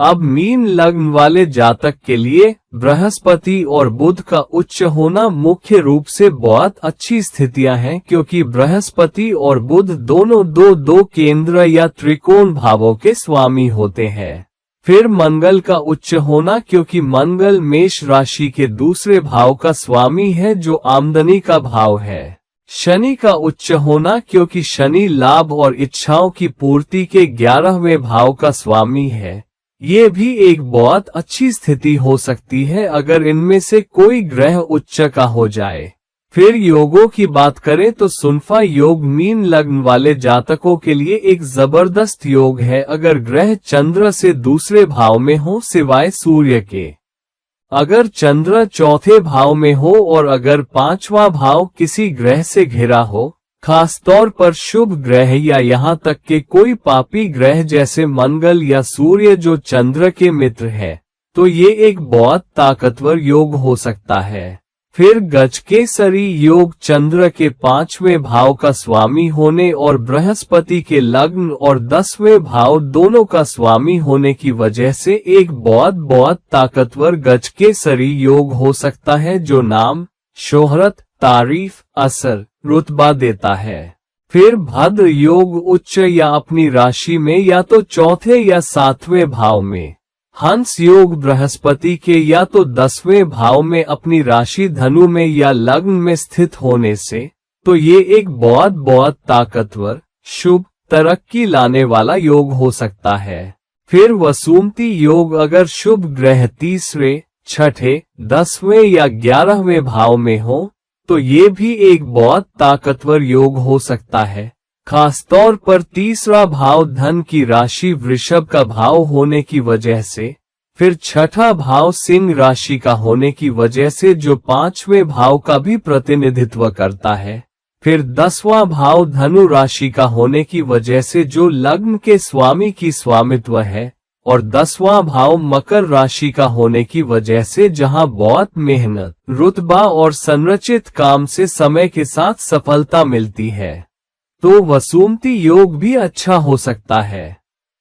अब मीन लग्न वाले जातक के लिए बृहस्पति और बुध का उच्च होना मुख्य रूप से बहुत अच्छी स्थितियां हैं, क्योंकि बृहस्पति और बुध दोनों दो केंद्र या त्रिकोण भावों के स्वामी होते हैं। फिर मंगल का उच्च होना, क्योंकि मंगल मेष राशि के दूसरे भाव का स्वामी है जो आमदनी का भाव है। शनि का उच्च होना, क्योंकि शनि लाभ और इच्छाओं की पूर्ति के 11वें भाव का स्वामी है। ये भी एक बहुत अच्छी स्थिति हो सकती है अगर इनमें से कोई ग्रह उच्च का हो जाए। फिर योगों की बात करें तो सुनफा योग मीन लग्न वाले जातकों के लिए एक जबरदस्त योग है अगर ग्रह चंद्र से दूसरे भाव में हो सिवाय सूर्य के। अगर चंद्र 4थे भाव में हो और अगर 5वां भाव किसी ग्रह से घिरा हो, खास तौर पर शुभ ग्रह या यहाँ तक के कोई पापी ग्रह जैसे मंगल या सूर्य जो चंद्र के मित्र है, तो ये एक बहुत ताकतवर योग हो सकता है। फिर गजकेसरी योग चंद्र के 5वें भाव का स्वामी होने और बृहस्पति के लग्न और 10वें भाव दोनों का स्वामी होने की वजह से एक बहुत ताकतवर गजकेसरी योग हो सकता है जो नाम, शोहरत, तारीफ, असर, रुतबा देता है। फिर भद्र योग उच्च या अपनी राशि में या तो 4थे या 7वें भाव में। हंस योग बृहस्पति के या तो 10वें भाव में अपनी राशि धनु में या लग्न में स्थित होने से, तो ये एक बहुत बहुत ताकतवर, शुभ, तरक्की लाने वाला योग हो सकता है। फिर वसुमती योग अगर शुभ ग्रह तीसरे, छठे, 10वें या 11वें भाव में हो तो ये भी एक बहुत ताकतवर योग हो सकता है। खासतौर पर तीसरा भाव धन की राशि वृषभ का भाव होने की वजह से, फिर छठा भाव सिंह राशि का होने की वजह से जो 5वें भाव का भी प्रतिनिधित्व करता है, फिर 10वां भाव धनु राशि का होने की वजह से जो लग्न के स्वामी की स्वामित्व है, और 10वां भाव मकर राशि का होने की वजह से जहां बहुत मेहनत, रुतबा और संरचित काम से समय के साथ सफलता मिलती है, तो वसुमती योग भी अच्छा हो सकता है।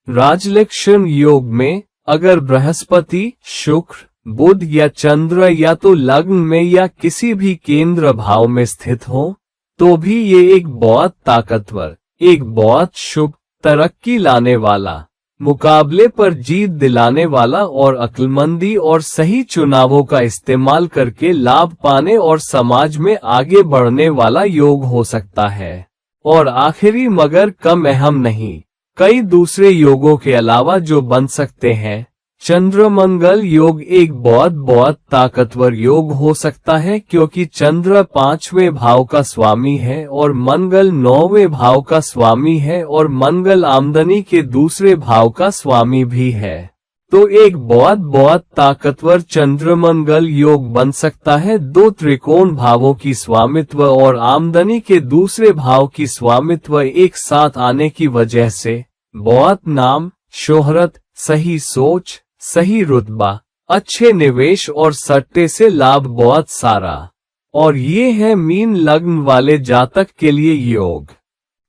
राजलक्ष्मण योग में अगर बृहस्पति, शुक्र, बुध या चंद्र या तो लग्न में या किसी भी केंद्र भाव में स्थित हो तो भी ये एक बहुत ताकतवर, एक बहुत शुभ, तरक्की लाने वाला, मुकाबले पर जीत दिलाने वाला और अक्लमंदी और सही चुनावों का इस्तेमाल करके लाभ पाने और समाज में आगे बढ़ने वाला योग हो सकता है। और आखिरी मगर कम अहम नहीं, कई दूसरे योगों के अलावा जो बन सकते हैं, चंद्रमंगल योग एक बहुत बहुत ताकतवर योग हो सकता है क्योंकि चंद्र 5वें भाव का स्वामी है और मंगल 9वें भाव का स्वामी है और मंगल आमदनी के दूसरे भाव का स्वामी भी है। तो एक बहुत बहुत ताकतवर चंद्रमंगल योग बन सकता है। दो त्रिकोण भावों की स्वामित्व और आमदनी के दूसरे भाव की स्वामित्व एक साथ आने की वजह से बहुत नाम, शोहरत, सही सोच, सही रुतबा, अच्छे निवेश और सट्टे से लाभ बहुत सारा। और ये है मीन लग्न वाले जातक के लिए योग।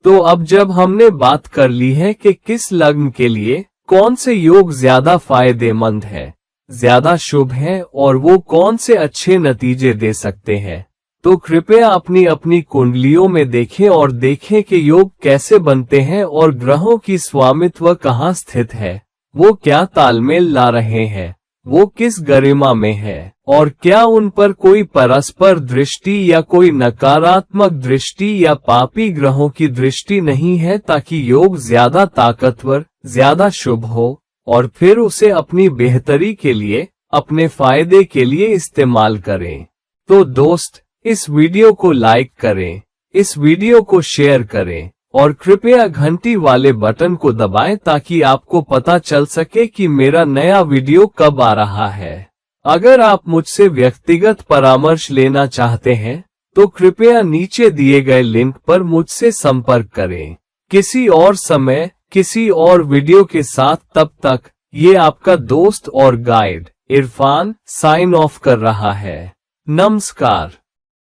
तो अब जब हमने बात कर ली है कि किस लग्न के लिए कौन से योग ज्यादा फायदेमंद है, ज्यादा शुभ है और वो कौन से अच्छे नतीजे दे सकते हैं, तो कृपया अपनी अपनी कुंडलियों में देखें और देखें कि योग कैसे बनते हैं और ग्रहों की स्वामित्व कहाँ स्थित है, वो क्या तालमेल ला रहे हैं, वो किस गरिमा में है और क्या उन पर कोई परस्पर दृष्टि या कोई नकारात्मक दृष्टि या पापी ग्रहों की दृष्टि नहीं है, ताकि योग ज्यादा ताकतवर, ज्यादा शुभ हो और फिर उसे अपनी बेहतरी के लिए, अपने फायदे के लिए इस्तेमाल करें। तो दोस्त, इस वीडियो को लाइक करें, इस वीडियो को शेयर करें और कृपया घंटी वाले बटन को दबाएं ताकि आपको पता चल सके कि मेरा नया वीडियो कब आ रहा है। अगर आप मुझसे व्यक्तिगत परामर्श लेना चाहते हैं तो कृपया नीचे दिए गए लिंक पर मुझसे संपर्क करें। किसी और समय, किसी और वीडियो के साथ, तब तक ये आपका दोस्त और गाइड इरफान साइन ऑफ कर रहा है। नमस्कार।